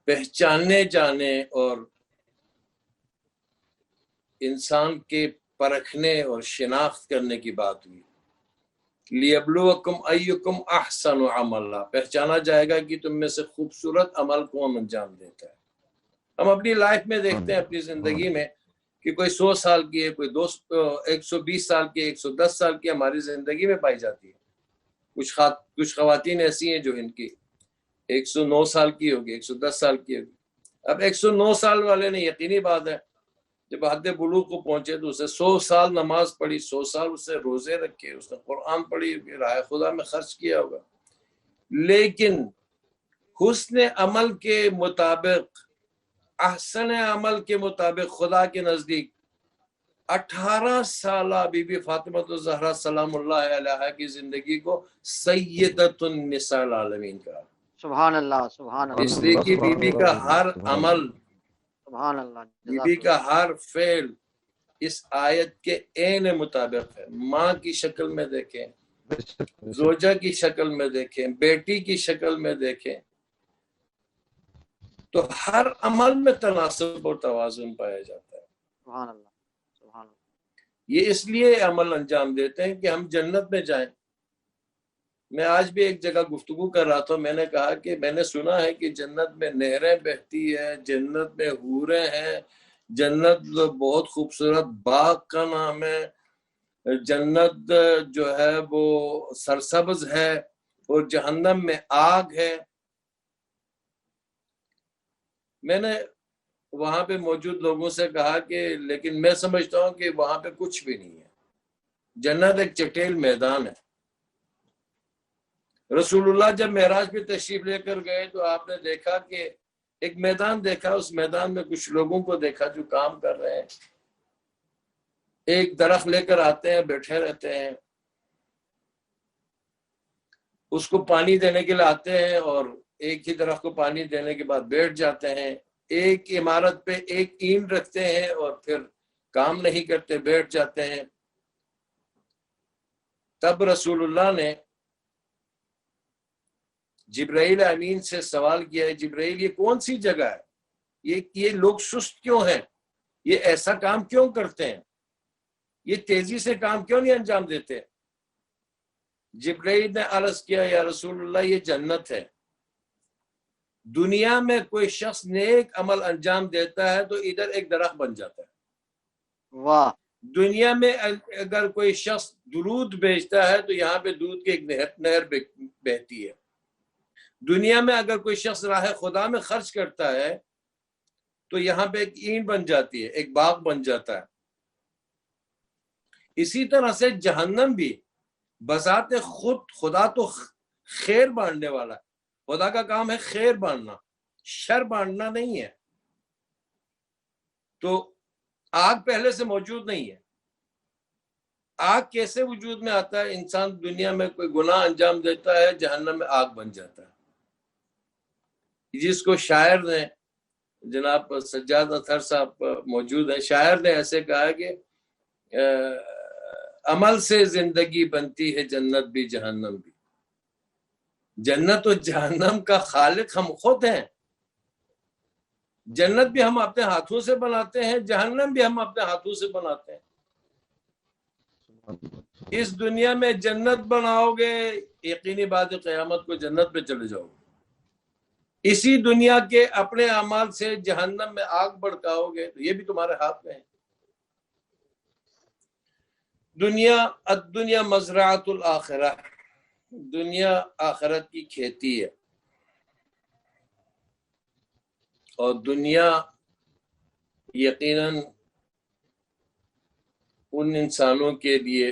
پہچانے جانے اور انسان کے پرکھنے اور شناخت کرنے کی بات ہوئی، لیبلوکم ایکم احسن عملا، پہچانا جائے گا کہ تم میں سے خوبصورت عمل کون انجام دیتا ہے۔ ہم اپنی لائف میں دیکھتے ہیں، اپنی زندگی میں، کہ کوئی 100 سال کی ہے، کوئی 120 سال کی، 110 سال کی ہماری زندگی میں پائی جاتی ہے۔ کچھ خواتین ایسی ہیں جو ان کی 109 سال کی ہوگی، 110 سال کی ہوگی۔ اب 109 سال والے نے یقینی بات ہے جب حد بلوغ کو پہنچے تو اسے 100 سال نماز پڑھی، 100 سال اسے روزے رکھے، اس نے قرآن پڑھی، راہ خدا میں خرچ کیا ہوگا، لیکن حسن عمل کے مطابق، احسن عمل کے مطابق خدا کے نزدیک 18 سالہ بی بی فاطمہ الزہرا سلام اللہ علیہا کی زندگی کو سیدۃ النساء العالمین کا، سبحان اللہ، سبحان اللہ، اس لیے کہ بی بی کا ہر عمل، سبحان اللہ، بی بی کا ہر فعل اس آیت کے عین مطابق ہے۔ ماں کی شکل میں دیکھیں، زوجہ کی شکل میں دیکھیں، بیٹی کی شکل میں دیکھیں، تو ہر عمل میں تناسب اور توازن پایا جاتا ہے۔ سبحان اللہ، سبحان اللہ۔ یہ اس لیے عمل انجام دیتے ہیں کہ ہم جنت میں جائیں۔ میں آج بھی ایک جگہ گفتگو کر رہا تھا، میں نے کہا کہ میں نے سنا ہے کہ جنت میں نہریں بہتی ہے، جنت میں حوریں ہیں، جنت بہت خوبصورت باغ کا نام ہے، جنت جو ہے وہ سرسبز ہے، اور جہنم میں آگ ہے۔ میں نے وہاں پہ موجود لوگوں سے کہا کہ لیکن میں سمجھتا ہوں کہ وہاں پہ کچھ بھی نہیں ہے، جنت ایک چٹیل میدان ہے۔ رسول اللہ جب معراج پہ تشریف لے کر گئے تو آپ نے دیکھا کہ ایک میدان دیکھا، اس میدان میں کچھ لوگوں کو دیکھا جو کام کر رہے ہیں، ایک درخت لے کر آتے ہیں، بیٹھے رہتے ہیں، اس کو پانی دینے کے لیے آتے ہیں اور ایک ہی درخت کو پانی دینے کے بعد بیٹھ جاتے ہیں، ایک عمارت پہ ایک اینٹ رکھتے ہیں اور پھر کام نہیں کرتے، بیٹھ جاتے ہیں۔ تب رسول اللہ نے جبرائیل امین سے سوال کیا ہے، جبرائیل یہ کون سی جگہ ہے، یہ لوگ سست کیوں ہیں، یہ ایسا کام کیوں کرتے ہیں، یہ تیزی سے کام کیوں نہیں انجام دیتے؟ جبرائیل نے عرض کیا یا رسول اللہ یہ جنت ہے، دنیا میں کوئی شخص نیک عمل انجام دیتا ہے تو ادھر ایک درخت بن جاتا ہے، واہ، دنیا میں اگر کوئی شخص دودھ بیچتا ہے تو یہاں پہ دودھ کی ایک نہر بہتی ہے، دنیا میں اگر کوئی شخص راہ خدا میں خرچ کرتا ہے تو یہاں پہ ایک اینٹ بن جاتی ہے، ایک باغ بن جاتا ہے۔ اسی طرح سے جہنم بھی بذات خود، خدا تو خیر بانٹنے والا ہے، خدا کا کام ہے خیر بانٹنا، شر بانٹنا نہیں ہے۔ تو آگ پہلے سے موجود نہیں ہے، آگ کیسے وجود میں آتا ہے؟ انسان دنیا میں کوئی گناہ انجام دیتا ہے، جہنم میں آگ بن جاتا ہے، جس کو شاعر نے، جناب سجاد اطہر صاحب موجود ہیں، شاعر نے ایسے کہا کہ عمل سے زندگی بنتی ہے جنت بھی جہنم بھی، جنت و جہنم کا خالق ہم خود ہیں. جنت بھی ہم اپنے ہاتھوں سے بناتے ہیں، جہنم بھی ہم اپنے ہاتھوں سے بناتے ہیں. اس دنیا میں جنت بناؤ گے، یقینی بات ہے قیامت کو جنت پہ چلے جاؤ گے. اسی دنیا کے اپنے اعمال سے جہنم میں آگ بھڑکاؤ گے تو یہ بھی تمہارے ہاتھ میں ہے. الدنیا مزرعۃ الآخرہ، دنیا آخرت کی کھیتی ہے. اور دنیا یقیناً ان انسانوں کے لیے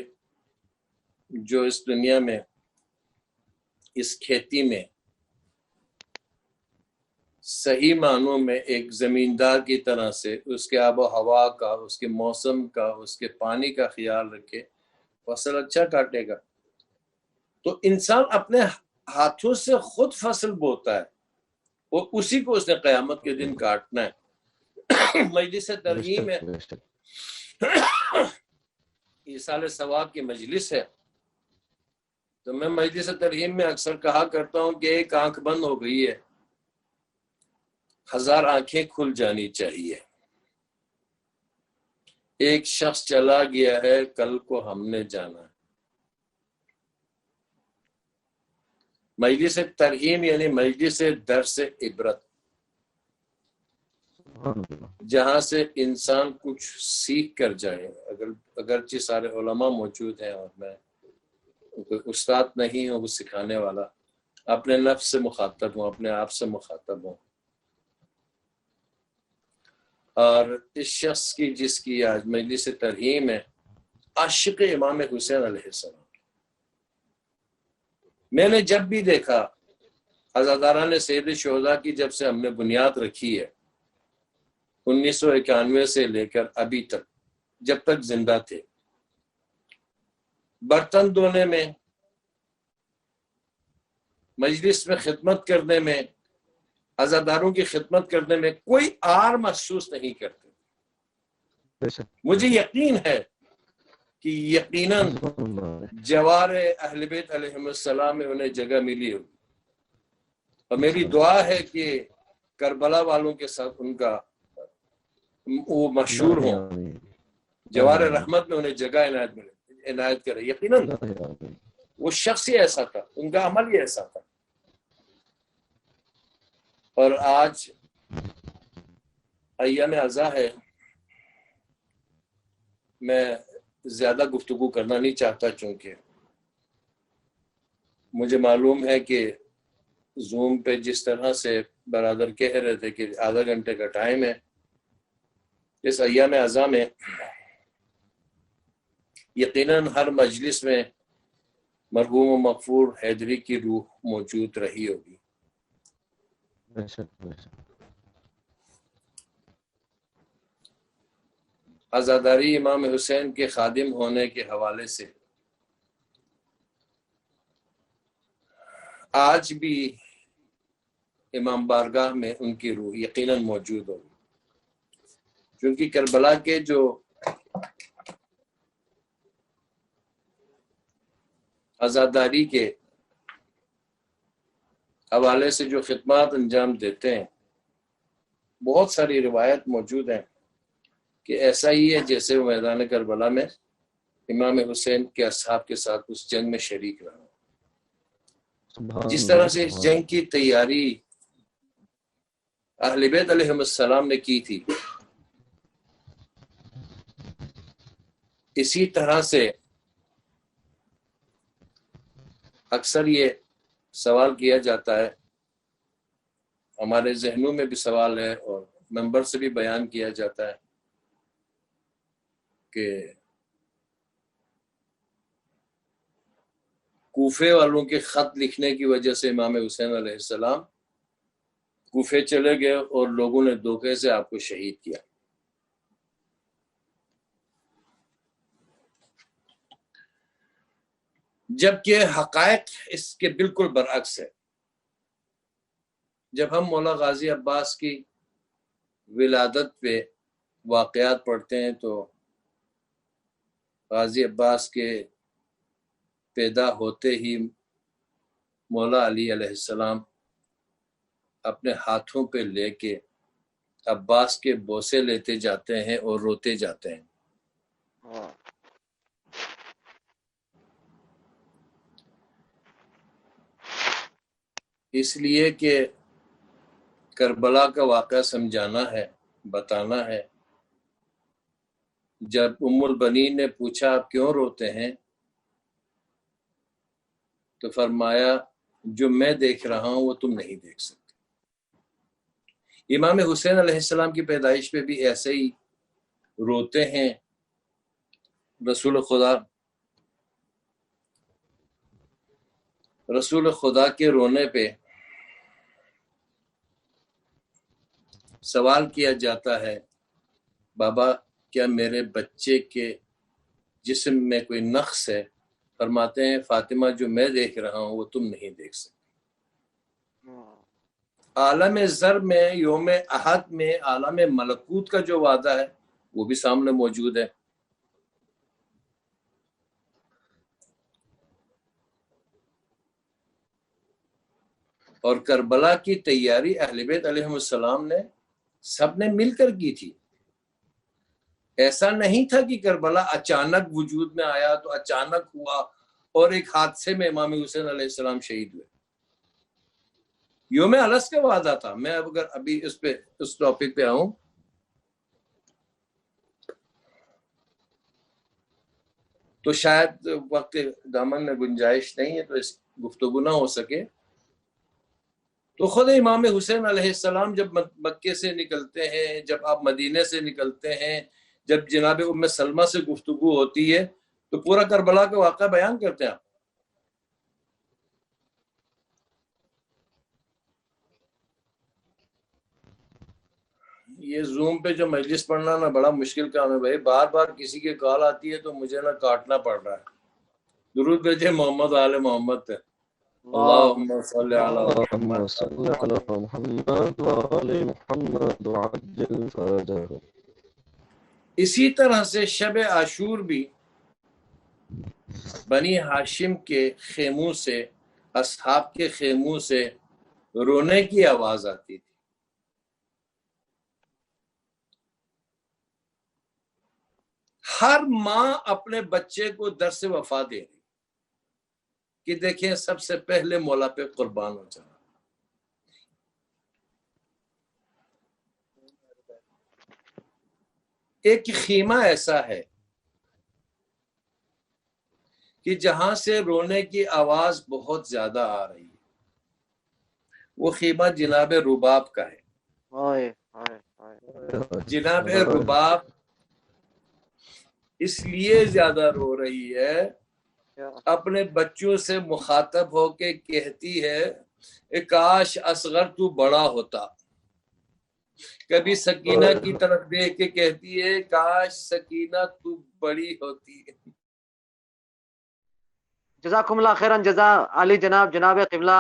جو اس دنیا میں اس کھیتی میں صحیح معنوں میں ایک زمیندار کی طرح سے اس کے آب و ہوا کا، اس کے موسم کا، اس کے پانی کا خیال رکھے، فصل اچھا کاٹے گا. تو انسان اپنے ہاتھوں سے خود فصل بوتا ہے اور اسی کو اس نے قیامت کے دن کاٹنا ہے. مجلس ترغیب ہے، ایصال ثواب کی مجلس ہے. تو میں مجلس ترغیب میں اکثر کہا کرتا ہوں کہ ایک آنکھ بند ہو گئی ہے، 1000 آنکھیں کھل جانی چاہیے. ایک شخص چلا گیا ہے، کل کو ہم نے جانا ہے. مجلس ترغیب یعنی مجلس درس عبرت، جہاں سے انسان کچھ سیکھ کر جائے. اگرچہ سارے علماء موجود ہیں اور میں کوئی استاد نہیں ہوں وہ سکھانے والا، اپنے نفس سے مخاطب ہوں، اپنے آپ سے مخاطب ہوں. اور اس شخص کی جس کی آج مجلس ترحیم ہے، عاشق امام حسین علیہ السلام. میں نے جب بھی دیکھا عزاداران سید شہداء کی جب سے ہم نے بنیاد رکھی ہے 1991 سے لے کر ابھی تک، جب تک زندہ تھے، برتن دھونے میں، مجلس میں خدمت کرنے میں، عزاداروں کی خدمت کرنے میں کوئی آر محسوس نہیں کرتے. مجھے یقین ہے کہ یقیناً جوار اہل بیت علیہم السلام میں انہیں جگہ ملی ہوگی. اور میری دعا ہے کہ کربلا والوں کے ساتھ ان کا وہ مشہور ہوں، جوار رحمت میں انہیں جگہ عنایت کرے. یقیناً وہ شخص ہی ایسا تھا، ان کا عمل ہی ایسا تھا. اور آج ایام عزا ہے، میں زیادہ گفتگو کرنا نہیں چاہتا چونکہ مجھے معلوم ہے کہ زوم پہ جس طرح سے برادر کہہ رہے تھے کہ آدھا گھنٹے کا ٹائم ہے. اس ایام عزا میں یقیناً ہر مجلس میں مرحوم و مغفور حیدری کی روح موجود رہی ہوگی. عزاداری امام حسین کے خادم ہونے کے حوالے سے آج بھی امام بارگاہ میں ان کی روح یقیناً موجود ہوگی، کیونکہ کربلا کے جو عزاداری کے حوالے سے جو خدمات انجام دیتے ہیں، بہت ساری روایت موجود ہیں کہ ایسا ہی ہے جیسے وہ میدان کربلا میں امام حسین کے اصحاب کے ساتھ اس جنگ میں شریک رہا. جس طرح سے اس جنگ کی تیاری اہل بیت علیہم السلام نے کی تھی، اسی طرح سے اکثر یہ سوال کیا جاتا ہے، ہمارے ذہنوں میں بھی سوال ہے اور منبر سے بھی بیان کیا جاتا ہے کہ کوفے والوں کے خط لکھنے کی وجہ سے امام حسین علیہ السلام کوفے چلے گئے اور لوگوں نے دھوکے سے آپ کو شہید کیا. جبکہ حقائق اس کے بالکل برعکس ہے. جب ہم مولا غازی عباس کی ولادت پہ واقعات پڑھتے ہیں تو غازی عباس کے پیدا ہوتے ہی مولا علی علیہ السلام اپنے ہاتھوں پہ لے کے عباس کے بوسے لیتے جاتے ہیں اور روتے جاتے ہیں. اس لیے کہ کربلا کا واقعہ سمجھانا ہے، بتانا ہے. جب ام البنین نے پوچھا آپ کیوں روتے ہیں تو فرمایا جو میں دیکھ رہا ہوں وہ تم نہیں دیکھ سکتے. امام حسین علیہ السلام کی پیدائش پہ بھی ایسے ہی روتے ہیں رسول خدا کے رونے پہ سوال کیا جاتا ہے بابا کیا میرے بچے کے جسم میں کوئی نقص ہے؟ فرماتے ہیں فاطمہ جو میں دیکھ رہا ہوں وہ تم نہیں دیکھ سکتے. عالم زر میں یوم احد میں عالم ملکوت کا جو وعدہ ہے وہ بھی سامنے موجود ہے. اور کربلا کی تیاری اہل بیت علیہ السلام نے سب نے مل کر کی تھی. ایسا نہیں تھا کہ کربلا اچانک وجود میں آیا تو اچانک ہوا اور ایک حادثے میں امام حسین علیہ السلام شہید ہوئے. یوم الس کا وعدہ تھا. میں اگر ابھی اس ٹاپک پہ آؤں تو شاید وقت دامن میں گنجائش نہیں ہے تو اس گفتگو نہ ہو سکے. تو خود امام حسین علیہ السلام جب مکے سے نکلتے ہیں، جب آپ مدینے سے نکلتے ہیں، جب جناب ام سلمہ سے گفتگو ہوتی ہے تو پورا کربلا کا واقعہ بیان کرتے ہیں. یہ زوم پہ جو مجلس پڑھنا نا بڑا مشکل کام ہے بھائی. بار بار کسی کی کال آتی ہے تو مجھے نا کاٹنا پڑ رہا ہے. درود بھیجے محمد آل محمد پہ. اللہم صلی علی اللهم صل على محمد وآل محمد وعجل فرجهم. اسی طرح سے شب عاشور بھی بنی ہاشم کے خیموں سے، اصحاب کے خیموں سے رونے کی آواز آتی تھی. ہر ماں اپنے بچے کو درس وفا دے رہی کہ دیکھیں سب سے پہلے مولا پہ قربان ہو جانا. ایک خیمہ ایسا ہے کہ جہاں سے رونے کی آواز بہت زیادہ آ رہی ہے، وہ خیمہ جناب رباب کا ہے. جناب رباب اس لیے زیادہ رو رہی ہے، اپنے بچوں سے مخاطب ہو کے کہتی ہے کاش اصغر تو بڑا ہوتا. کبھی سکینہ کی طرف دیکھ کے کہتی ہے کاش سکینہ تو بڑی ہوتی. جزاکم اللہ خیرن جزا. علی جناب قبلہ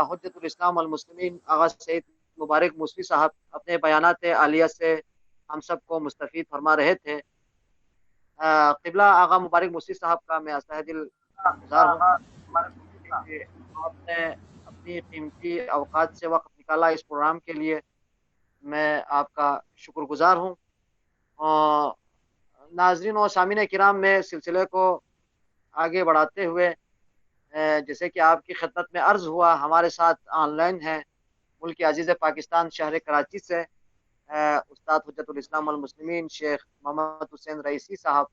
حجت الاسلام والمسلمین آغا سید مبارک موسوی صاحب اپنے بیانات عالیہ سے ہم سب کو مستفید فرما رہے تھے. قبلہ آغا مبارک موسوی صاحب کا میں اسہ دل گزار ہوں کہ آپ نے اپنی قیمتی اوقات سے وقت نکالا اس پروگرام کے لیے. میں آپ کا شکر گزار ہوں. ناظرین و سامعین کرام میں سلسلے کو آگے بڑھاتے ہوئے جیسے کہ آپ کی خدمت میں عرض ہوا، ہمارے ساتھ آن لائن ہیں ملک عزیز پاکستان شہر کراچی سے استاد حجت الاسلام والمسلمین شیخ محمد حسین رئیسی صاحب،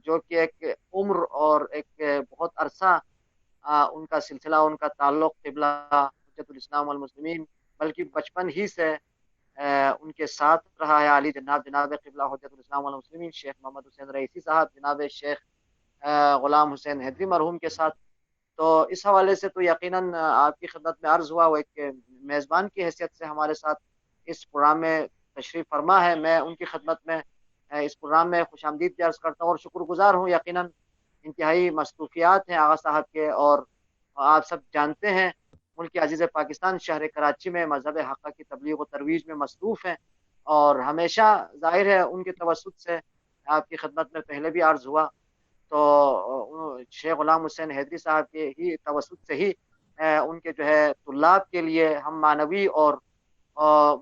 جو کہ ایک عمر اور ایک بہت عرصہ ان کا سلسلہ، ان کا تعلق قبلہ حجت الاسلام والمسلمین بلکہ بچپن ہی سے ان کے ساتھ رہا ہے. علی جناب قبلہ حجت الاسلام والمسلمین شیخ محمد حسین رئیسی صاحب، جناب شیخ غلام حسین حیدری مرحوم کے ساتھ. تو اس حوالے سے تو یقیناً آپ کی خدمت میں عرض ہوا، وہ ایک میزبان کی حیثیت سے ہمارے ساتھ اس پروگرام میں تشریف فرما ہے. میں ان کی خدمت میں اس پروگرام میں خوش آمدید بھی عرض کرتا ہوں اور شکر گزار ہوں. یقیناً انتہائی مصروفیات ہیں آغا صاحب کے، اور آپ سب جانتے ہیں ملک عزیز پاکستان شہر کراچی میں مذہب حقہ کی تبلیغ و ترویج میں مصروف ہیں، اور ہمیشہ ظاہر ہے ان کے توسط سے آپ کی خدمت میں پہلے بھی عرض ہوا تو شیخ غلام حسین حیدری صاحب کے ہی توسط سے ہی ان کے جو ہے طلاب کے لیے ہم معنوی اور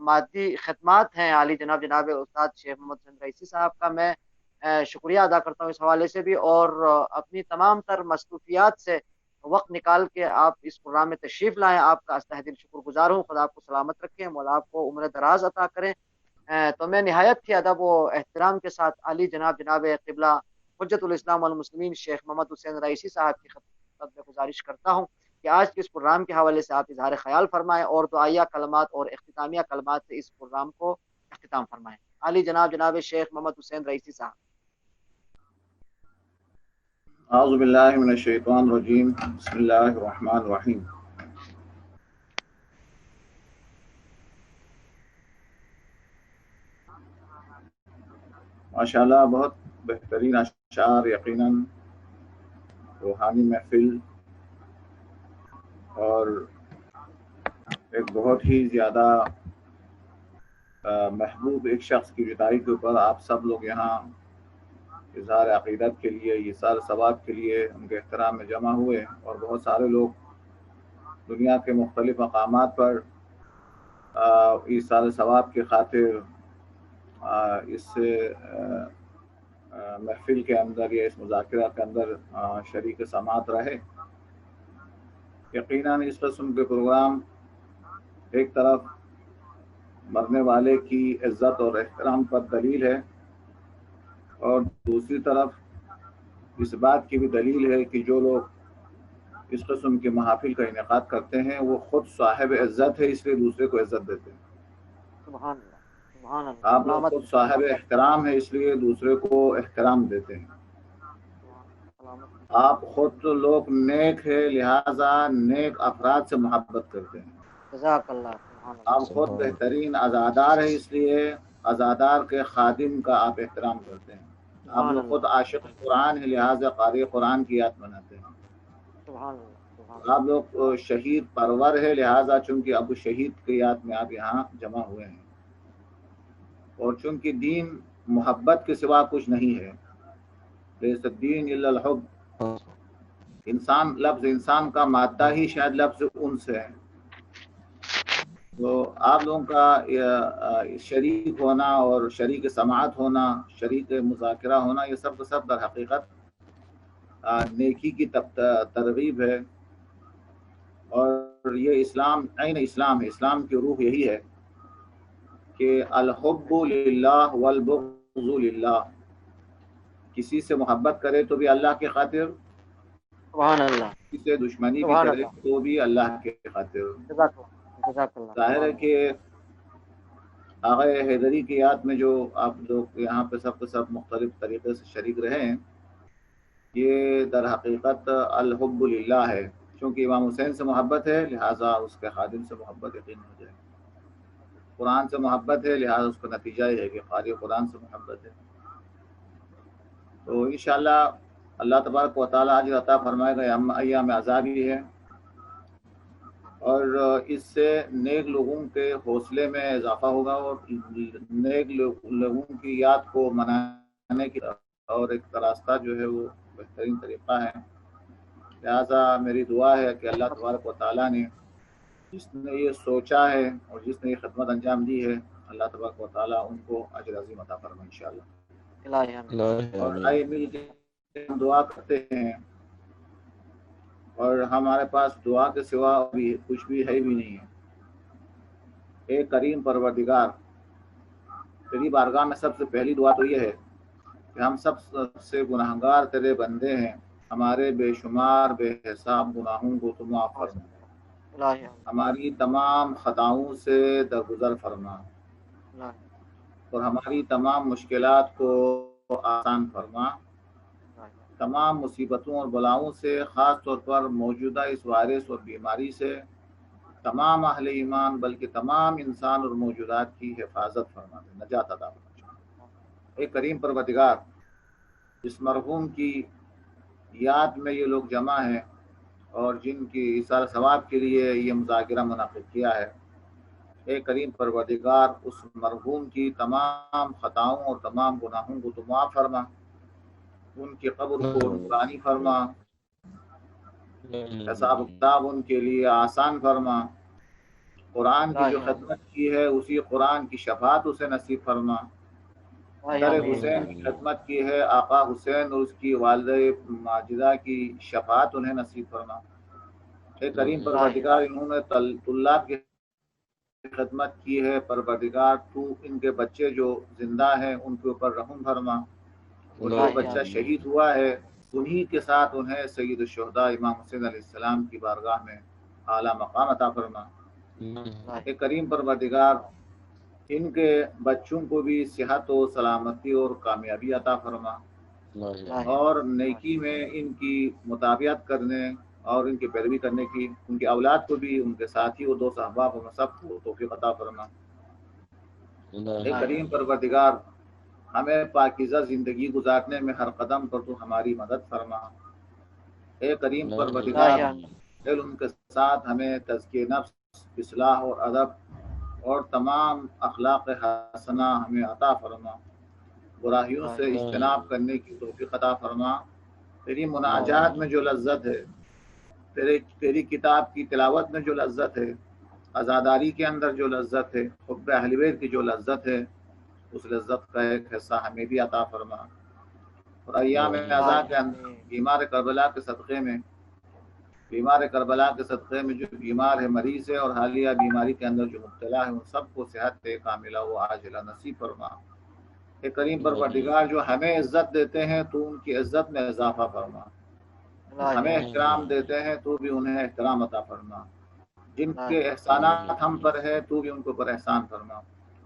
مادی خدمات ہیں عالی جناب جناب استاد شیخ محمد حسین رئیسی صاحب کا میں شکریہ ادا کرتا ہوں اس حوالے سے بھی، اور اپنی تمام تر مصروفیات سے وقت نکال کے آپ اس پروگرام میں تشریف لائیں، آپ کا تہ دل شکر گزار ہوں۔ خدا آپ کو سلامت رکھیں، مولا آپ کو عمر دراز عطا کریں۔ تو میں نہایت ہی ادب و احترام کے ساتھ عالی جناب جناب قبلہ حجت الاسلام والمسلمین شیخ محمد حسین رئیسی صاحب کی خدمت میں گزارش کرتا ہوں کہ آج کے اس پروگرام کے حوالے سے آپ اظہار خیال فرمائیں اور دعائیہ کلمات اور اختتامیہ کلمات سے اس پروگرام کو اختتام فرمائیں۔ عالی جناب جناب شیخ محمد حسین رئیسی صاحب۔ اعوذ باللہ من الشیطان الرجیم، بسم اللہ الرحمن الرحیم۔ ماشاءاللہ بہت بہترین اشعار، یقیناً روحانی محفل اور ایک بہت ہی زیادہ محبوب ایک شخص کی جدائی کے اوپر آپ سب لوگ یہاں اظہار عقیدت کے لیے، ایثار ثواب کے لیے ان کے احترام میں جمع ہوئے، اور بہت سارے لوگ دنیا کے مختلف مقامات پر ایثار ثواب کی خاطر اس محفل کے اندر یا اس مذاکرہ کے اندر شریک سماعت رہے۔ یقیناً اس قسم کے پروگرام ایک طرف مرنے والے کی عزت اور احترام پر دلیل ہے، اور دوسری طرف اس بات کی بھی دلیل ہے کہ جو لوگ اس قسم کے محافل کا انعقاد کرتے ہیں وہ خود صاحب عزت ہے، اس لیے دوسرے کو عزت دیتے ہیں۔ سبحان اللہ، سبحان اللہ۔ آپ لوگ خود صاحب احترام ہے، اس لیے دوسرے کو احترام دیتے ہیں۔ آپ خود لوگ نیک ہے، لہذا نیک افراد سے محبت کرتے ہیں۔ جزاک اللہ۔ آپ خود بہترین عزادار ہے، اس لیے عزادار کے خادم کا آپ احترام کرتے ہیں۔ آپ لوگ خود عاشق قرآن ہے، لہذا قاری قرآن کی یاد مناتے ہیں۔ آپ لوگ شہید پرور ہے، لہذا چونکہ ابو شہید کی یاد میں آپ یہاں جمع ہوئے ہیں، اور چونکہ دین محبت کے سوا کچھ نہیں ہے، لیس الدین الا الحب، انسان لفظ انسان کا مادہ ہی شاید لفظ انس ہے، تو آپ لوگوں کا شریک ہونا اور شریک سماعت ہونا، شریک مذاکرہ ہونا، یہ سب کا سب در حقیقت نیکی کی ترغیب ہے، اور یہ اسلام عین اسلام ہے۔ اسلام کی روح یہی ہے کہ الحب للہ والبغض للہ، کسی سے محبت کرے تو بھی اللہ کی خاطر، سبحان اللہ، کسی سے دشمنی بھی کرے تو بھی اللہ کی خاطر۔ ظاہر ہے کہ آغا حیدری کی یاد میں جو آپ لوگ یہاں پہ سب کے سب مختلف طریقے سے شریک رہے ہیں، یہ در حقیقت الحب للہ ہے، چونکہ امام حسین سے محبت ہے لہٰذا اس کے خادم سے محبت یقین ہو جائے، قرآن سے محبت ہے لہٰذا اس کا نتیجہ یہ ہے کہ قاری قرآن سے محبت ہے۔ تو انشاءاللہ اللہ تبارک و تعالیٰ اجر عطا فرمائے گا، ایام عذابی ہے، اور اس سے نیک لوگوں کے حوصلے میں اضافہ ہوگا، اور نیک لوگوں کی یاد کو منانے کی اور ایک راستہ جو ہے وہ بہترین طریقہ ہے۔ لہٰذا میری دعا ہے کہ اللہ تبارک و تعالیٰ نے جس نے یہ سوچا ہے اور جس نے یہ خدمت انجام دی ہے، اللہ تبارک و تعالیٰ ان کو اجر عظیم عطا فرمائے انشاءاللہ۔ اور آئے مل کے ہم دعا کرتے ہیں، اور ہمارے پاس دعا کے سوا بھی کچھ بھی ہے بھی نہیں ہے۔ اے کریم پروردگار، تیری بارگاہ میں سب سے پہلی دعا تو یہ ہے کہ ہم سب سے گناہگار تیرے بندے ہیں، ہمارے بے شمار بے حساب گناہوں کو تو معاف فرما، ہماری تمام خطاؤں سے درگزر فرما، اور ہماری تمام مشکلات کو آسان فرما، تمام مصیبتوں اور بلاؤں سے، خاص طور پر موجودہ اس وائرس اور بیماری سے تمام اہل ایمان بلکہ تمام انسان اور موجودات کی حفاظت فرما دے، نجات عطا فرما۔ اے کریم پروردگار، جس مرحوم کی یاد میں یہ لوگ جمع ہیں اور جن کی ایثار ثواب کے لیے یہ مذاکرہ منعقد کیا ہے، اے کریم پروردگار اس مرحوم کی تمام خطاؤں اور تمام گناہوں کو تو معاف فرما، ان کی قبر کو نورانی فرما، حساب کتاب ان کے لیے آسان فرما، قرآن کی جو خدمت کی ہے اسی قرآن کی شفاعت اسے نصیب فرما، در حسین کی خدمت کی ہے آقا حسین اور اس کی والدہ ماجدہ کی شفاعت انہیں نصیب فرما۔ اے کریم پروردگار، انہوں نے طلاب کی خدمت کی ہے، پروردگار تو ان کے بچے جو زندہ ہیں ان کے اوپر رحم فرما، اور جو بچہ شہید ہوا ہے انہی کے ساتھ انہیں سید الشہداء امام حسین علیہ السلام کی بارگاہ میں اعلیٰ مقام عطا فرما۔ اے کریم پروردگار، ان کے بچوں کو بھی صحت و سلامتی اور کامیابی عطا فرما، اور نیکی میں ان کی مطابقت کرنے اور ان کی پیروی کرنے کی، ان کی اولاد کو بھی، ان کے ساتھی اور دوست احباب اور سب کو توفیق عطا فرما۔ اے کریم پروردگار، ہمیں پاکیزہ زندگی گزارنے میں ہر قدم پر تو ہماری مدد فرما۔ اے کریم پروردگار، علم کے ساتھ ہمیں تزکیہ نفس، اصلاح اور ادب اور تمام اخلاق حسنہ ہمیں عطا فرما، برائیوں سے اجتناب کرنے کی توفیق عطا فرما۔ تیری مناجات میں جو لذت ہے، تیری کتاب کی تلاوت میں جو لذت ہے، عزاداری کے اندر جو لذت ہے، حب اہل بیت کی جو لذت ہے، اس لذت کا ایک حصہ ہمیں بھی عطا فرما۔ اور ایام عزا کے اندر بیمار کربلا کے صدقے میں، جو بیمار ہے، مریض ہے اور حالیہ بیماری کے اندر جو مبتلا ہے، ان سب کو صحت کاملہ و عاجلہ نصیب فرما۔ اے کریم پروردگار، جو ہمیں عزت دیتے ہیں تو ان کی عزت میں اضافہ فرما، ہمیں احترام دیتے ہیں تو بھی انہیں احترام عطا فرما، جن کے احسانات ہم پر ہے تو بھی ان کو پر احسان فرما،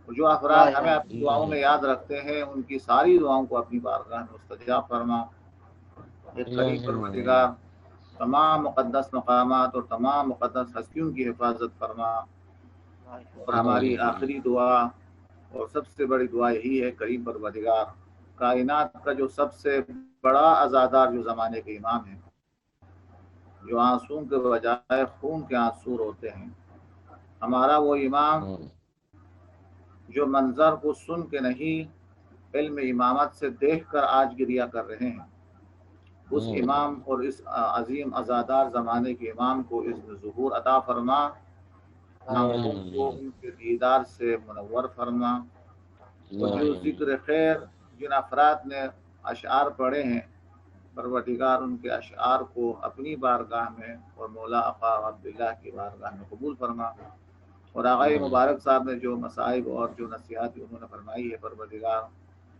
اور جو افراد ہمیں اپنی دعاؤں میں یاد رکھتے ہیں ان کی ساری دعاؤں کو اپنی بارگاہ میں مستجاب فرما۔ اے کریم پروردگار، تمام مقدس مقامات اور تمام مقدس ہستیوں کی حفاظت فرما، اور ہماری آخری دعا اور سب سے بڑی دعا یہی ہے کریم پروردگار، کائنات کا جو سب سے بڑا عزادار جو زمانے کے امام ہیں، جو آنسوں کے بجائے خون کے آنسو روتے ہیں، ہمارا وہ امام جو منظر کو سن کے نہیں علم امامت سے دیکھ کر آج گریہ کر رہے ہیں، اس امام اور اس عظیم عزادار زمانے کے امام کو اذن ظہور عطا فرما، ہم کو ان کے دیدار سے منور فرما، اور جو ذکر خیر جن افراد نے اشعار پڑھے ہیں، پروردگار ان کے اشعار کو اپنی بارگاہ میں اور مولا آقا عبداللہ کی بارگاہ میں قبول فرما، اور آغا مبارک صاحب نے جو مصائب اور جو نصیحات انہوں نے فرمائی ہے، پروردگار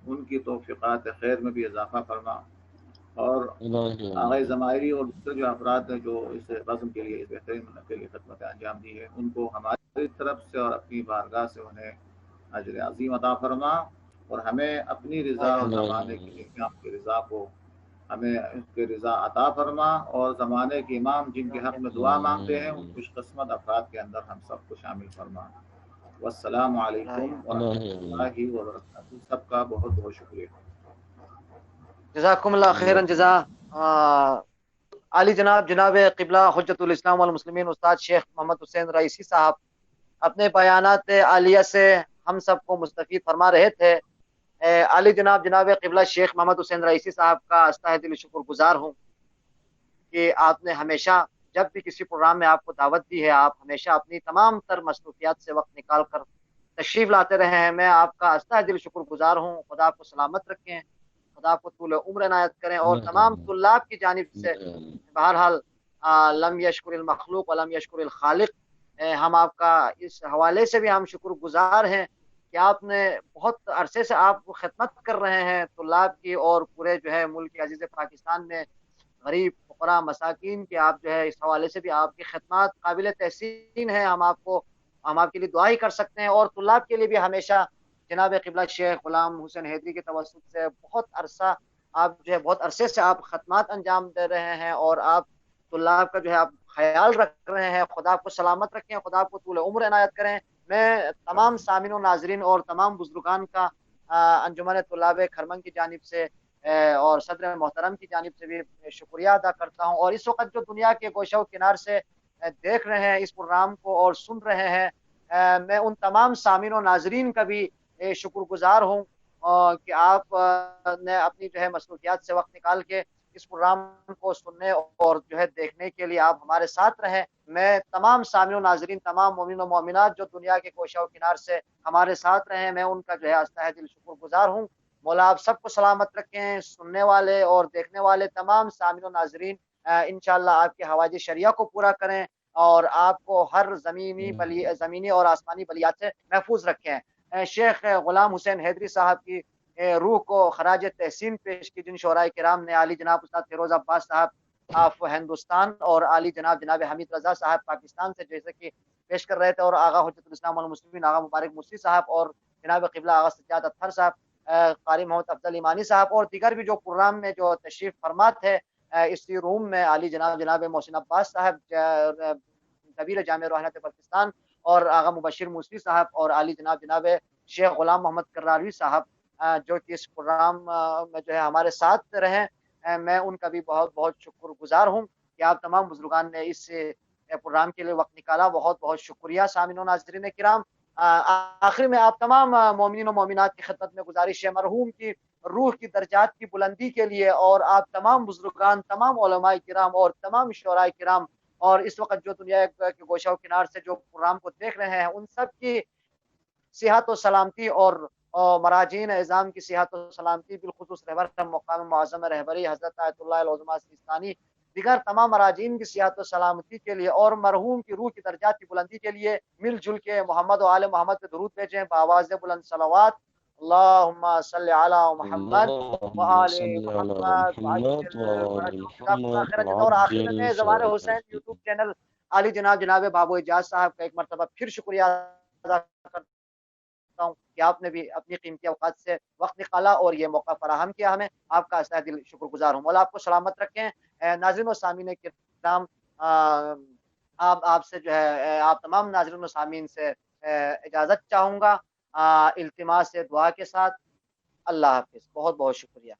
ان کی توفیقات خیر میں بھی اضافہ فرما، اور آغا زمائری اور دوسرے جو افراد نے جو اس بزم کے لیے، اس بہترین منت کے لیے خدمت انجام دی ہے، ان کو ہماری طرف سے اور اپنی بارگاہ سے انہیں اجر عظیم عطا فرما، اور ہمیں اپنی رضا اور زمانے کے امام کی رضا کو ہمیں اس کے رضا عطا فرما، اور زمانے کے امام جن کے حق میں دعا مانگتے ہیں ان خوش قسمت افراد کے اندر ہم سب کو شامل فرما۔ والسلام علیکم ورحمۃ اللہ وبرکاتہ۔ سب کا بہت بہت شکریہ۔ جزاکم اللہ خیرن جزا۔ عالی جناب قبلہ حجت الاسلام والمسلمین استاد شیخ محمد حسین رئیسی صاحب اپنے بیانات عالیہ سے ہم سب کو مستفید فرما رہے تھے۔ عالی جناب قبلہ شیخ محمد حسین رئیسی صاحب کا استہ دل شکر گزار ہوں کہ آپ نے ہمیشہ جب بھی کسی پروگرام میں آپ کو دعوت دی ہے، آپ ہمیشہ اپنی تمام تر مصروفیات سے وقت نکال کر تشریف لاتے رہے ہیں۔ میں آپ کا استہ دل شکر گزار ہوں۔ خدا آپ کو سلامت رکھیں، خدا آپ کو طول عمر عنایت کریں، اور تمام طلاب کی جانب سے بہرحال لم یشکر المخلوق ولم یشکر الخالق، ہم آپ کا اس حوالے سے بھی ہم شکر گزار ہیں کہ آپ نے بہت عرصے سے آپ خدمت کر رہے ہیں طلاب کی، اور پورے جو ہے ملک عزیز پاکستان میں غریب فقراء مساکین کے آپ جو ہے اس حوالے سے بھی آپ کی خدمات قابل تحسین ہیں۔ ہم آپ کے لیے دعا ہی کر سکتے ہیں، اور طلاب کے لیے بھی ہمیشہ جناب قبلہ شیخ غلام حسین حیدری کے توسط سے بہت عرصے سے آپ خدمات انجام دے رہے ہیں، اور آپ طلاب کا جو ہے آپ خیال رکھ رہے ہیں۔ خدا آپ کو سلامت رکھیں، خدا آپ کو طول عمر عنایت کریں۔ میں تمام سامعین و ناظرین اور تمام بزرگان کا انجمن طلاب کھرمن کی جانب سے اور صدر محترم کی جانب سے بھی شکریہ ادا کرتا ہوں، اور اس وقت جو دنیا کے گوشہ و کنار سے دیکھ رہے ہیں اس پروگرام کو اور سن رہے ہیں، میں ان تمام سامعین و ناظرین کا بھی شکر گزار ہوں کہ آپ نے اپنی جو ہے مصروفیات سے وقت نکال کے اس پروگرام کو سننے اور جو ہے دیکھنے کے لیے آپ ہمارے ساتھ رہیں۔ میں تمام سامعین و ناظرین، تمام مومنین و مومنات جو دنیا کے کوشہ و کنار سے ہمارے ساتھ رہیں، میں ان کا جو ہے تہ دل شکر گزار ہوں۔ مولا آپ سب کو سلامت رکھیں، سننے والے اور دیکھنے والے تمام سامعین و ناظرین انشاءاللہ آپ کے حوائج شریعہ کو پورا کریں اور آپ کو ہر زمینی اور آسمانی بلیات سے محفوظ رکھیں۔ شیخ غلام حسین حیدری صاحب کی روح کو خراج تحسین پیش کی، جن شعراء کرام نے عالی جناب استاد فیروز عباس صاحب آف ہندوستان اور عالی جناب حمید رضا صاحب پاکستان سے جیسے کہ پیش کر رہے تھے، اور آغا حجت الاسلام والمسلمین آغا مبارک مرسی صاحب اور جناب قبلہ آغا سجاد اطہر صاحب، قاری محمد افضل ایمانی صاحب اور دیگر بھی جو پروگرام میں جو تشریف فرما تھے اسی روم میں، عالی جناب محسن عباس صاحب دبیر جامع روحانیت پاکستان اور آغا مبشر موسوی صاحب اور عالی جناب شیخ غلام محمد کراروی صاحب جو کہ اس پروگرام میں جو ہے ہمارے ساتھ رہیں، میں ان کا بھی بہت بہت شکر گزار ہوں کہ آپ تمام بزرگان نے اس پروگرام کے لیے وقت نکالا۔ بہت بہت شکریہ سامعین و ناظرین کرام۔ آخر میں آپ تمام مومنین و مومنات کی خدمت میں گزارش ہے، مرحوم کی روح کی درجات کی بلندی کے لیے اور آپ تمام بزرگان، تمام علماء کرام اور تمام شعراء کرام اور اس وقت جو دنیا کے گوشہ و کنار سے جو پروگرام کو دیکھ رہے ہیں، ان سب کی صحت و سلامتی اور مراجعین اعظام کی صحت و سلامتی، بالخصوص رہبر مقام معظم رہبری حضرت آیت اللہ العظمہ سیستانی، دیگر تمام مراجعین کی صحت و سلامتی کے لیے اور مرحوم کی روح کی درجات کی بلندی کے لیے مل جل کے محمد و آل محمد پہ درود بھیجیں بآواز بلند صلوات۔ اللہم صلی علی محمد وآل محمد اور آخر میں زبان حسین یوٹیوب چینل عالی جناب بابو اجاز صاحب کا ایک مرتبہ پھر شکریہ ادا کرتا ہوں کہ آپ نے بھی اپنی قیمتی اوقات سے وقت نکالا اور یہ موقع فراہم کیا ہمیں۔ آپ کا تہ دل شکر گزار ہوں۔ مولا آپ کو سلامت رکھیں۔ ناظرین و سامعین کرام، آپ سے جو ہے آپ تمام ناظرین و سامعین سے اجازت چاہوں گا التماس دعا کے ساتھ۔ اللہ حافظ، بہت بہت شکریہ۔